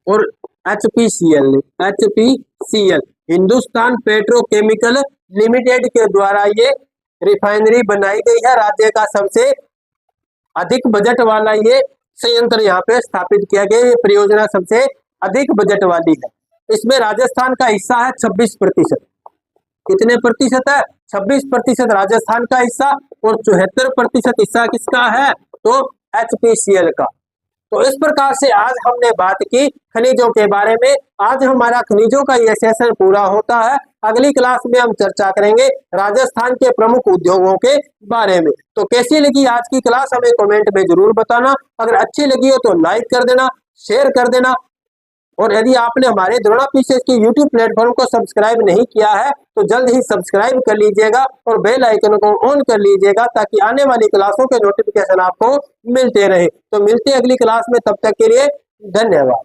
और HPCL हिंदुस्तान पेट्रोकेमिकल लिमिटेड के द्वारा ये रिफाइनरी बनाई गई है। राज्य का सबसे अधिक बजट वाला ये संयंत्र यहाँ पे स्थापित किया गया। ये परियोजना सबसे अधिक बजट वाली है। इसमें राजस्थान का हिस्सा है 26%। कितने प्रतिशत है? 26% राजस्थान का हिस्सा, और 74% हिस्सा किसका है? तो HPCL का। तो इस प्रकार से आज हमने बात की खनिजों के बारे में। आज हमारा खनिजों का यह सेशन पूरा होता है। अगली क्लास में हम चर्चा करेंगे राजस्थान के प्रमुख उद्योगों के बारे में। तो कैसी लगी आज की क्लास हमें कमेंट में जरूर बताना। अगर अच्छी लगी हो तो लाइक कर देना, शेयर कर देना, और यदि आपने हमारे द्रोणा पीसीएस के यूट्यूब प्लेटफॉर्म को सब्सक्राइब नहीं किया है तो जल्द ही सब्सक्राइब कर लीजिएगा और बेल आइकन को ऑन कर लीजिएगा, ताकि आने वाली क्लासों के नोटिफिकेशन आपको मिलते रहे। तो मिलते हैं अगली क्लास में, तब तक के लिए धन्यवाद।